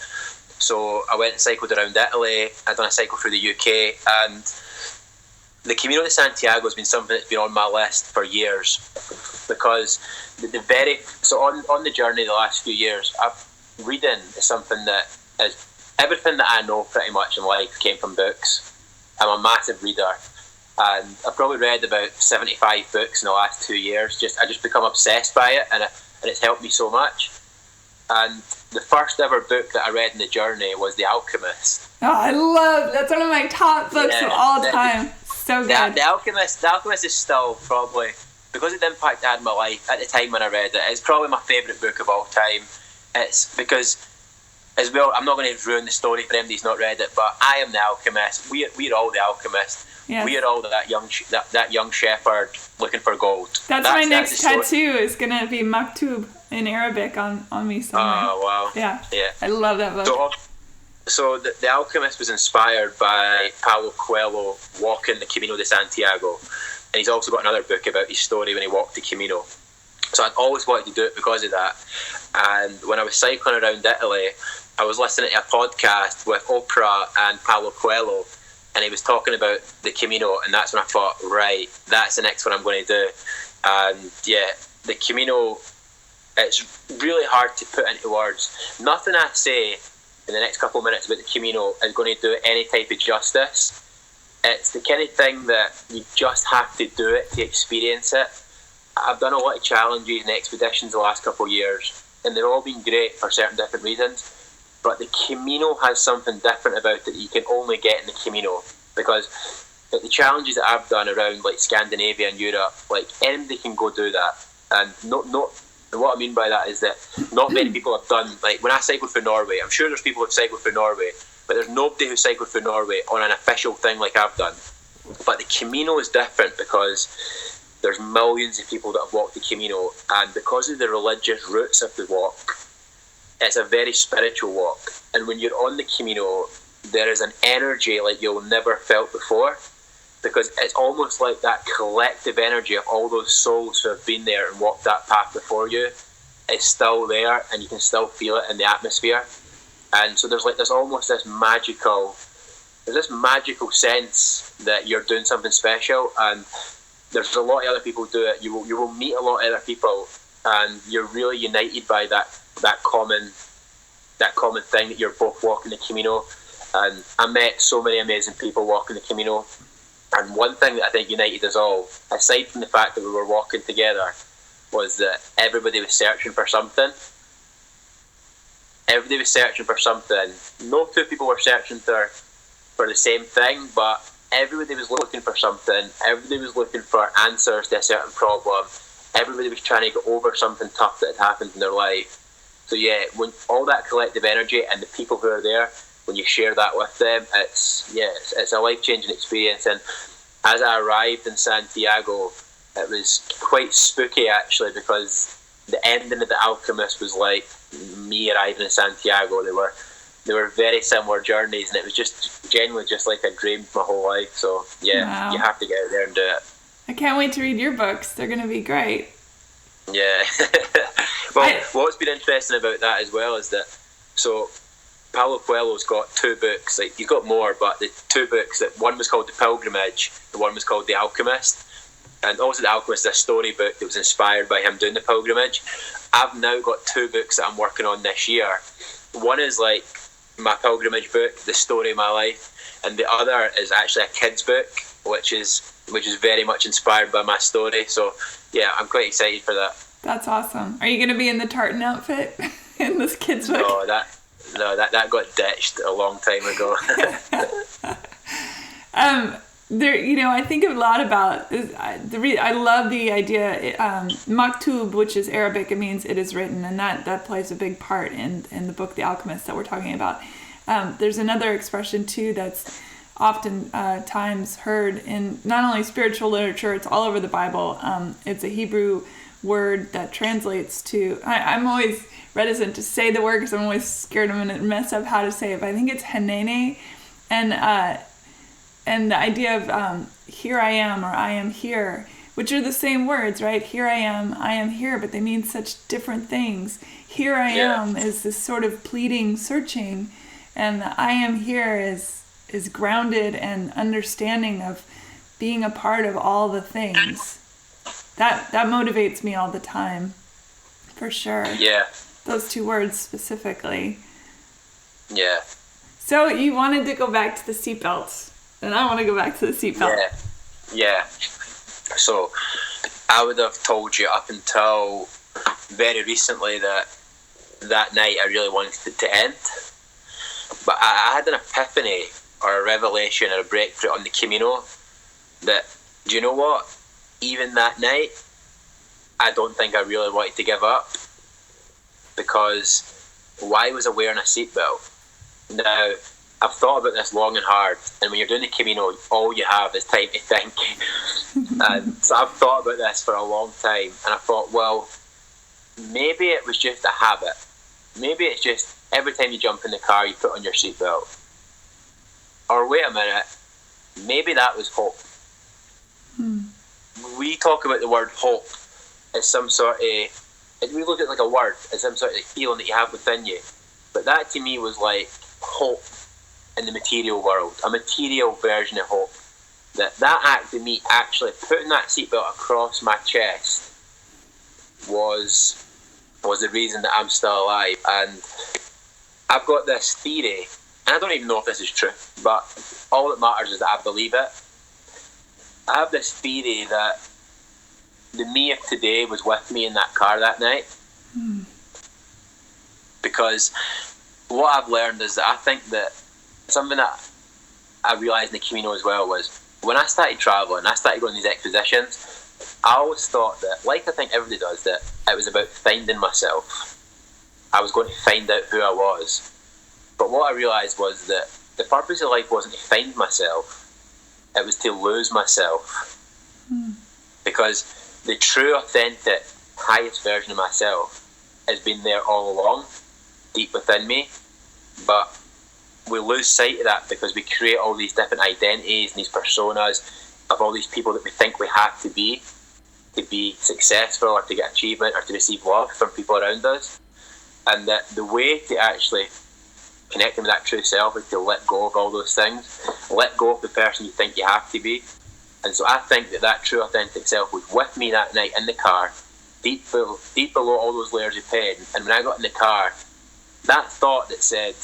So I went and cycled around Italy. I'd done a cycle through the UK, and the Camino de Santiago has been something that's been on my list for years, because on the journey the last few years, reading is something that is everything that I know pretty much in life came from books. I'm a massive reader, and I've probably read about 75 books in the last 2 years. I just become obsessed by it, and it's helped me so much. And the first ever book that I read in the journey was The Alchemist. Oh, that's one of my top books of all time. So good. The Alchemist is still probably, because of the impact it had in my life at the time when I read it, it's probably my favourite book of all time. It's because, as well, I'm not going to ruin the story for anybody who's not read it, but I am the alchemist. We're all the alchemist. Yes. We are all that young shepherd looking for gold. That's my next tattoo. Is going to be Maktub in Arabic on me somewhere. Oh, wow. Yeah. I love that book. So the Alchemist was inspired by Paulo Coelho walking the Camino de Santiago, and he's also got another book about his story when he walked the Camino. So I'd always wanted to do it because of that. And when I was cycling around Italy, I was listening to a podcast with Oprah and Paulo Coelho, and he was talking about the Camino, and that's when I thought, right, that's the next one I'm going to do. And yeah, the Camino, it's really hard to put into words. Nothing I say in the next couple of minutes about the Camino is going to do it any type of justice. It's the kind of thing that you just have to do it to experience it. I've done a lot of challenges and expeditions the last couple of years, and they've all been great for certain different reasons. But the Camino has something different about it that you can only get in the Camino, because the challenges that I've done around like Scandinavia and Europe, like anybody can go do that. And and what I mean by that is that not many people have done, like when I cycled through Norway, I'm sure there's people who've cycled through Norway, but there's nobody who cycled through Norway on an official thing like I've done. But the Camino is different because there's millions of people that have walked the Camino, and because of the religious roots of the walk, it's a very spiritual walk. And when you're on the Camino, there is an energy like you'll never felt before, because it's almost like that collective energy of all those souls who have been there and walked that path before you is still there, and you can still feel it in the atmosphere. And so there's almost this magical sense that you're doing something special, and there's a lot of other people do it. You will meet a lot of other people, and you're really united by that common thing that you're both walking the Camino. And I met so many amazing people walking the Camino, and one thing that I think united us all, aside from the fact that we were walking together, was that everybody was searching for something. Everybody was searching for something. No two people were searching for the same thing, but everybody was looking for something. Everybody was looking for answers to a certain problem. Everybody was trying to get over something tough that had happened in their life. So yeah, when all that collective energy and the people who are there, when you share that with them, it's a life-changing experience. And as I arrived in Santiago, it was quite spooky actually, because the ending of The Alchemist was like me arriving in Santiago. They were very similar journeys, and it was just genuinely just like I dreamed my whole life. So yeah, wow. You have to get out there and do it. I can't wait to read your books. They're going to be great. Yeah. Well, what's been interesting about that as well is that, so Paulo Coelho's got two books, like he's got more, but the two books, that one was called The Pilgrimage, the one was called The Alchemist. And also The Alchemist is a storybook that was inspired by him doing the pilgrimage. I've now got two books that I'm working on this year. One is like my pilgrimage book, the story of my life, and the other is actually a kid's book, which is very much inspired by my story. So yeah, I'm quite excited for that. That's awesome. Are you going to be in the tartan outfit in this kid's book? No, that got ditched a long time ago. I think a lot about I love the idea. Maktub, which is Arabic, it means it is written, and that plays a big part in the book The Alchemist that we're talking about. There's another expression too that's often times heard in not only spiritual literature, it's all over the Bible. It's a Hebrew word that translates to, I'm always reticent to say the word because I'm always scared I'm going to mess up how to say it, but I think it's hanene, and the idea of here I am, or I am here, which are the same words, right? Here I am here, but they mean such different things. Here I am is this sort of pleading, searching, and I am here is grounded and understanding of being a part of all the things. That motivates me all the time, for sure. Yeah. Those two words specifically. Yeah. So you wanted to go back to the seatbelts, and I want to go back to the seatbelt. Yeah. So I would have told you up until very recently that night I really wanted it to end. But I had an epiphany or a revelation or a breakthrough on the Camino that, do you know what? Even that night, I don't think I really wanted to give up, because why was I wearing a seatbelt? Now, I've thought about this long and hard, and when you're doing the Camino, all you have is time to think. And so I've thought about this for a long time, and I thought, well, maybe it was just a habit. Maybe it's just every time you jump in the car, you put on your seatbelt. Or wait a minute, maybe that was hope. We talk about the word hope as some sort of, we look at it like a word, as some sort of feeling that you have within you. But that to me was like hope. in the material world, a material version of hope. That act of me actually putting that seatbelt across my chest was the reason that I'm still alive. And I've got this theory, and I don't even know if this is true, but all that matters is that I believe it. I have this theory that the me of today was with me in that car that night. Because what I've learned is that I think that something that I realised in the Camino as well was when I started travelling, I started going on these expeditions, I always thought that, like I think everybody does, that it was about finding myself. I was going to find out who I was. But what I realised was that the purpose of life wasn't to find myself, it was to lose myself. Because the true, authentic, highest version of myself has been there all along, deep within me. But we lose sight of that because we create all these different identities and these personas of all these people that we think we have to be successful or to get achievement or to receive love from people around us. And that the way to actually connecting with that true self is to let go of all those things, let go of the person you think you have to be. And so I think that true authentic self was with me that night in the car, deep below all those layers of pain. And when I got in the car, that thought that said,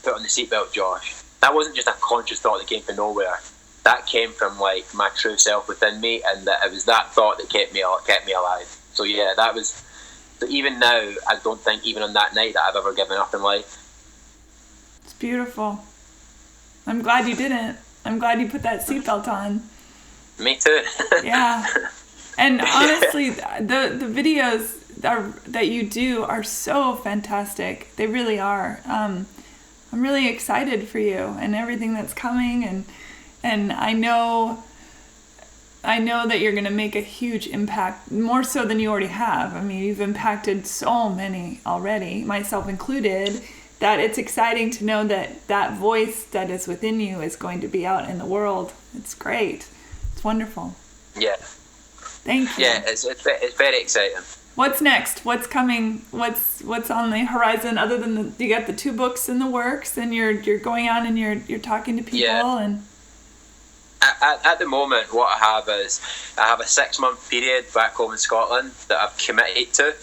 put on the seatbelt, Josh, that wasn't just a conscious thought that came from nowhere. That came from like my true self within me, and that it was that thought that kept me alive. So yeah, that was. So even now, I don't think even on that night that I've ever given up in life. It's beautiful. I'm glad you didn't. I'm glad you put that seatbelt on. Me too. Yeah. And honestly, the videos that you do are so fantastic. They really are. I'm really excited for you and everything that's coming, and I know that you're going to make a huge impact, more so than you already have. I mean, you've impacted so many already, myself included, that it's exciting to know that that voice that is within you is going to be out in the world. It's great. It's wonderful. Yeah. Thank you. Yeah, it's very exciting. What's next? What's coming? What's on the horizon other than you got the 2 books in the works and you're going out and you're talking to people and At the moment, what I have is I have a 6-month period back home in Scotland that I've committed to.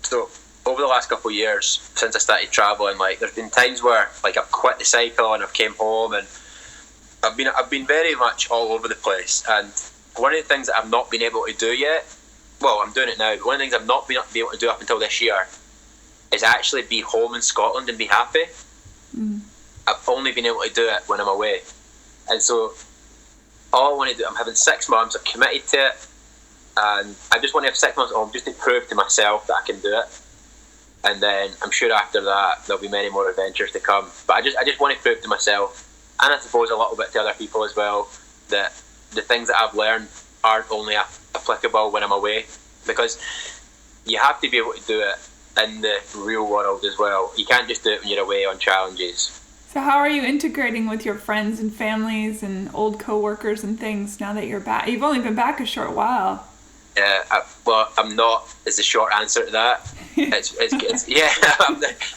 So over the last couple of years, since I started travelling, like there's been times where like I've quit the cycle and I've came home and I've been very much all over the place. And one of the things that I've not been able to do yet, well, I'm doing it now, but one of the things I've not been able to do up until this year is actually be home in Scotland and be happy. I've only been able to do it when I'm away. And so all I want to do, I'm having 6 months, I've committed to it, and I just want to have 6 months at home just to prove to myself that I can do it. And then I'm sure after that there'll be many more adventures to come. But I just want to prove to myself, and I suppose a little bit to other people as well, that the things that I've learned aren't only applicable when I'm away, because you have to be able to do it in the real world as well. You can't just do it when you're away on challenges. So how are you integrating with your friends and families and old co-workers and things now that you're back? You've only been back a short while. Well, I'm not, is the short answer to that. It's yeah,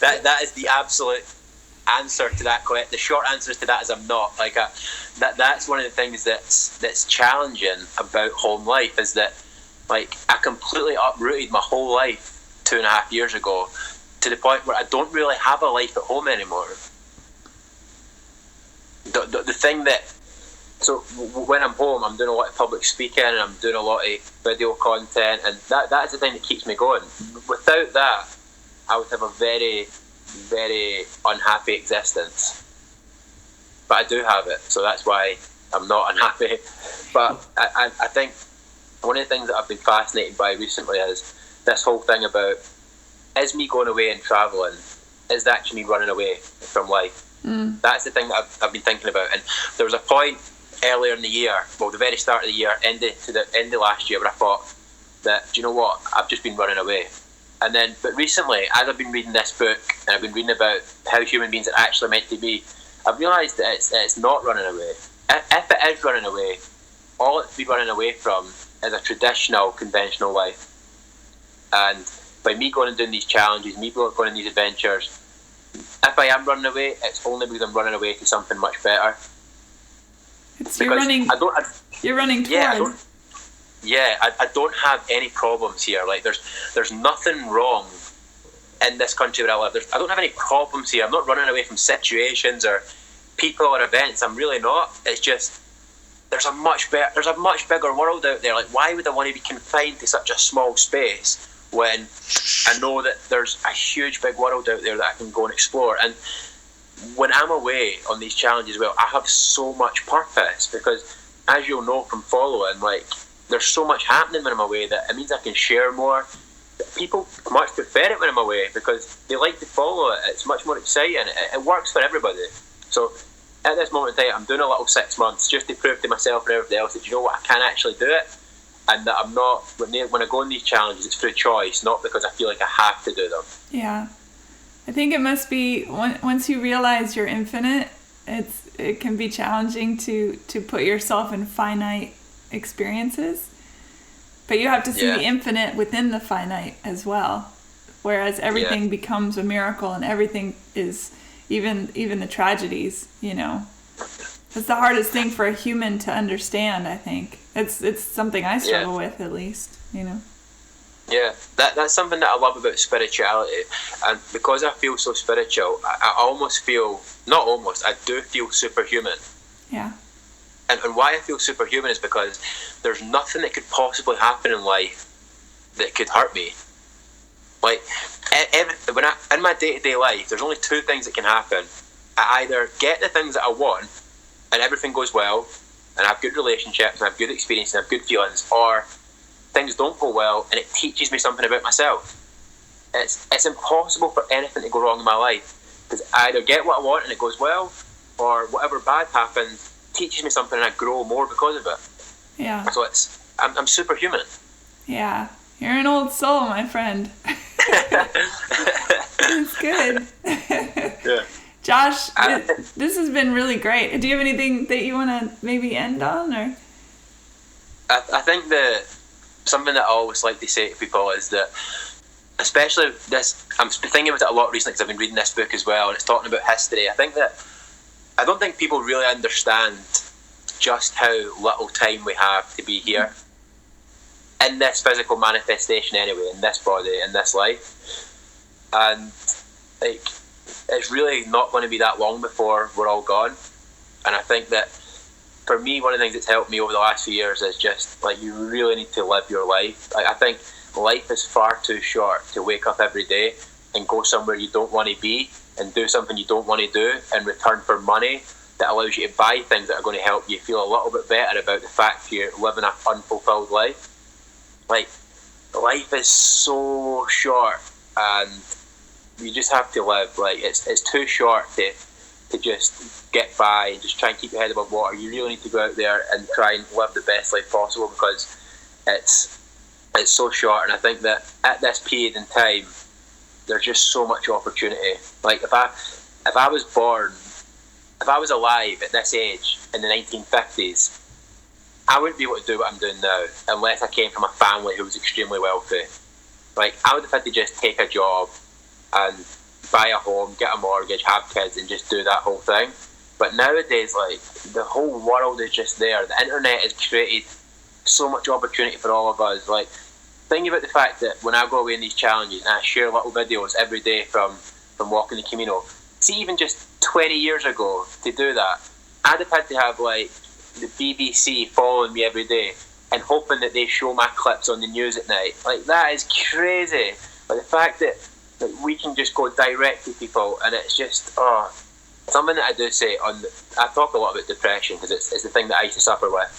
that is the absolute answer to that question. The short answer to that is I'm not. Like that's one of the things that's challenging about home life, is that like I completely uprooted my whole life 2.5 years ago to the point where I don't really have a life at home anymore. The thing that, so when I'm home, I'm doing a lot of public speaking and I'm doing a lot of video content, and that's the thing that keeps me going. Without that, I would have a very, very unhappy existence. But I do have it, so that's why I'm not unhappy. But I think one of the things that I've been fascinated by recently is this whole thing about, is me going away and travelling, is that actually me running away from life? That's the thing that I've been thinking about. And there was a point earlier in the year, well, the very start of the year, end of last year, where I thought that, do you know what, I've just been running away. And then, but recently, as I've been reading this book and I've been reading about how human beings are actually meant to be, I've realised that it's not running away. If it is running away, all it's been running away from is a traditional, conventional life. And by me going and doing these challenges, me going on these adventures, if I am running away, it's only because I'm running away to something much better. You're running towards. I don't have any problems here. Like there's nothing wrong in this country where I live. I don't have any problems here. I'm not running away from situations or people or events. I'm really not. It's just there's a much bigger world out there. Like, why would I want to be confined to such a small space when I know that there's a huge big world out there that I can go and explore? And when I'm away on these challenges, well, I have so much purpose because, as you'll know from following, like, there's so much happening when I'm away that it means I can share more. People much prefer it when I'm away because they like to follow it. It's much more exciting. It works for everybody. So at this moment in time, I'm doing a little 6 months just to prove to myself and everybody else that, you know what, I can actually do it, and that I'm not, when I go on these challenges, it's through choice, not because I feel like I have to do them. Yeah. I think it must be, once you realize you're infinite, it can be challenging to put yourself in finite experiences. But you have to see the infinite within the finite as well. Whereas everything becomes a miracle, and everything is, even the tragedies, you know. It's the hardest thing for a human to understand, I think. It's something I struggle with, at least, you know. Yeah, that's something that I love about spirituality. And because I feel so spiritual, I do feel superhuman. Yeah. And why I feel superhuman is because there's nothing that could possibly happen in life that could hurt me. Like, in my day-to-day life, there's only two things that can happen. I either get the things that I want and everything goes well, and I have good relationships, and I have good experience, and I have good feelings, or things don't go well and it teaches me something about myself. It's impossible for anything to go wrong in my life, because I either get what I want and it goes well, or whatever bad happens teaches me something and I grow more because of it. Yeah. So I'm superhuman. Yeah. You're an old soul, my friend. It's good. Yeah. Josh, this has been really great. Do you have anything that you want to maybe end on? Or I think that something that I always like to say to people is that, especially this, I'm thinking about it a lot recently because I've been reading this book as well, and it's talking about history. I don't think people really understand just how little time we have to be here in this physical manifestation anyway, in this body, in this life. And like, it's really not going to be that long before we're all gone. And I think that for me, one of the things that's helped me over the last few years is just like, you really need to live your life. Like, I think life is far too short to wake up every day and go somewhere you don't want to be and do something you don't want to do in return for money that allows you to buy things that are going to help you feel a little bit better about the fact you're living an unfulfilled life. Like, life is so short, and you just have to live. Like, it's too short to just get by and just try and keep your head above water. You really need to go out there and try and live the best life possible, because it's so short. And I think that at this period in time, there's just so much opportunity. Like, if I was alive at this age in the 1950s, I wouldn't be able to do what I'm doing now unless I came from a family who was extremely wealthy. Like, I would have had to just take a job and buy a home, get a mortgage, have kids, and just do that whole thing. But nowadays, like, the whole world is just there. The internet has created so much opportunity for all of us. Like, think about the fact that when I go away in these challenges and I share little videos every day from walking the Camino, see, even just 20 years ago, to do that, I'd have had to have, like, the BBC following me every day and hoping that they show my clips on the news at night. Like, that is crazy. Like, the fact that we can just go direct to people, and it's just, something that I do say I talk a lot about depression because it's the thing that I used to suffer with.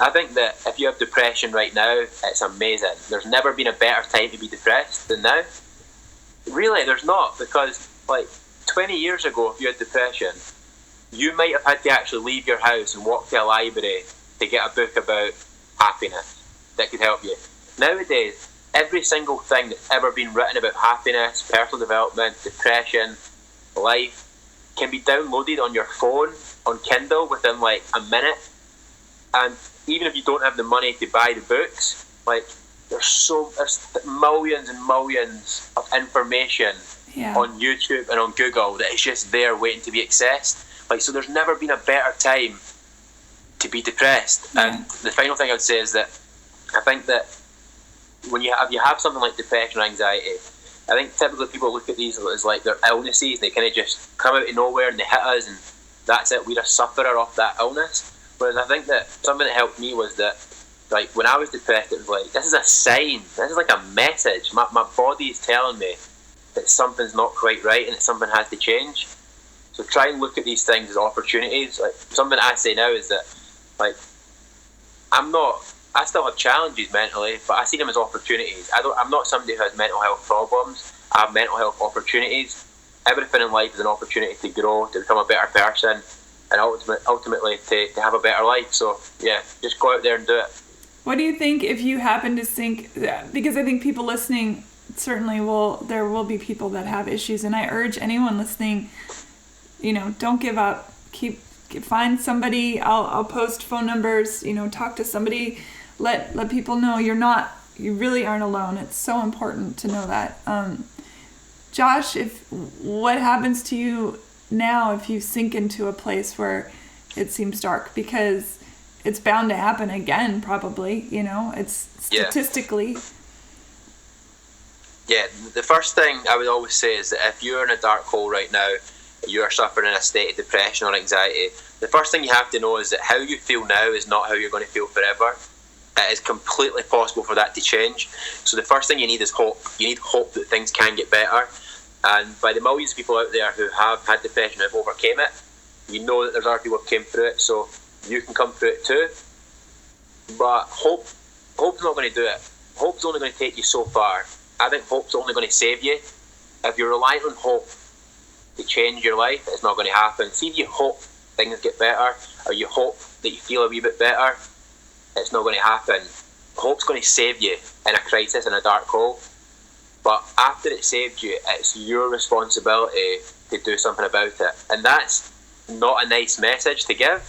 I think that if you have depression right now, it's amazing. There's never been a better time to be depressed than now. Really, there's not, because like 20 years ago, if you had depression, you might have had to actually leave your house and walk to a library to get a book about happiness that could help you. Nowadays, every single thing that's ever been written about happiness, personal development, depression, life, can be downloaded on your phone, on Kindle, within like a minute. And even if you don't have the money to buy the books, like, there's millions and millions of information on YouTube and on Google that is just there waiting to be accessed. Like, so there's never been a better time to be depressed. Yeah. And the final thing I would say is that I think that when you have something like depression or anxiety, I think typically people look at these as like they're illnesses. They kind of just come out of nowhere and they hit us, and that's it. We're a sufferer of that illness. Whereas I think that something that helped me was that, like, when I was depressed, it was like, this is a sign. This is like a message. My body is telling me that something's not quite right and that something has to change. So try and look at these things as opportunities. Like, something I say now is that, like, I still have challenges mentally, but I see them as opportunities. I'm not somebody who has mental health problems. I have mental health opportunities. Everything in life is an opportunity to grow, to become a better person, and ultimately to have a better life. So yeah, just go out there and do it. What do you think if you happen to think, because I think people listening certainly there will be people that have issues, and I urge anyone listening, don't give up. Find somebody. I'll post phone numbers, talk to somebody, let people know you really aren't alone. It's so important to know that. Josh, what happens to you now if you sink into a place where it seems dark? Because it's bound to happen again, probably, it's statistically. Yeah, the first thing I would always say is that if you're in a dark hole right now, you are suffering a state of depression or anxiety, the first thing you have to know is that how you feel now is not how you're going to feel forever. It is completely possible for that to change. So the first thing you need is hope. You need hope that things can get better. And by the millions of people out there who have had depression and have overcame it, you know that there's other people who came through it, so you can come through it too. But hope's not going to do it. Hope's only going to take you so far. I think hope's only going to save you. If you're relying on hope to change your life, it's not going to happen. See, if you hope things get better, or you hope that you feel a wee bit better, it's not going to happen. Hope's going to save you in a crisis, in a dark hole. But after it saved you, it's your responsibility to do something about it. And that's not a nice message to give,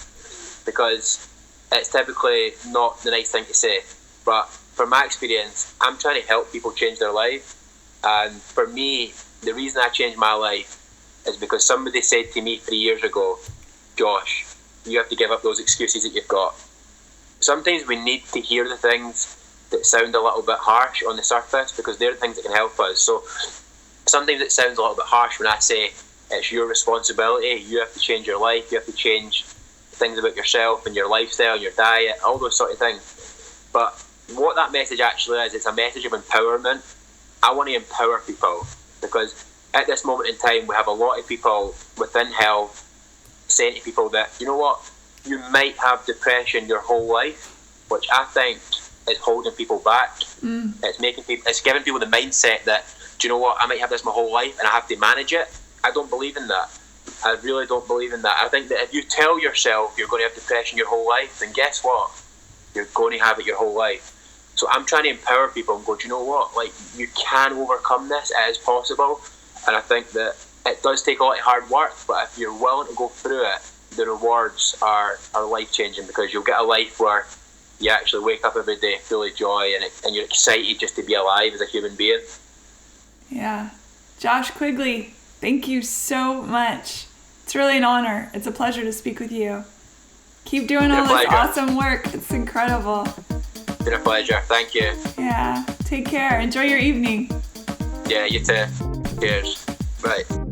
because it's typically not the nice thing to say. But from my experience, I'm trying to help people change their life. And for me, the reason I changed my life is because somebody said to me 3 years ago, Josh, you have to give up those excuses that you've got. Sometimes we need to hear the things that sound a little bit harsh on the surface, because they're the things that can help us. So sometimes it sounds a little bit harsh when I say it's your responsibility, you have to change your life, you have to change things about yourself and your lifestyle, your diet, all those sort of things. But what that message actually is, it's a message of empowerment. I want to empower people, because at this moment in time we have a lot of people within health saying to people that, you know what, you might have depression your whole life, which I think is holding people back. It's giving people the mindset that, do you know what, I might have this my whole life and I have to manage it. I don't believe in that. I really don't believe in that. I think that if you tell yourself you're going to have depression your whole life, then guess what? You're going to have it your whole life. So I'm trying to empower people and go, do you know what? Like, you can overcome this. It is possible. And I think that it does take a lot of hard work, but if you're willing to go through it, the rewards are life-changing, because you'll get a life where you actually wake up every day full of joy and you're excited just to be alive as a human being. Yeah. Josh Quigley, thank you so much. It's really an honor. It's a pleasure to speak with you. Keep doing all this awesome work. It's incredible. It's been a pleasure. Thank you. Yeah. Take care. Enjoy your evening. Yeah, you too. Cheers. Bye.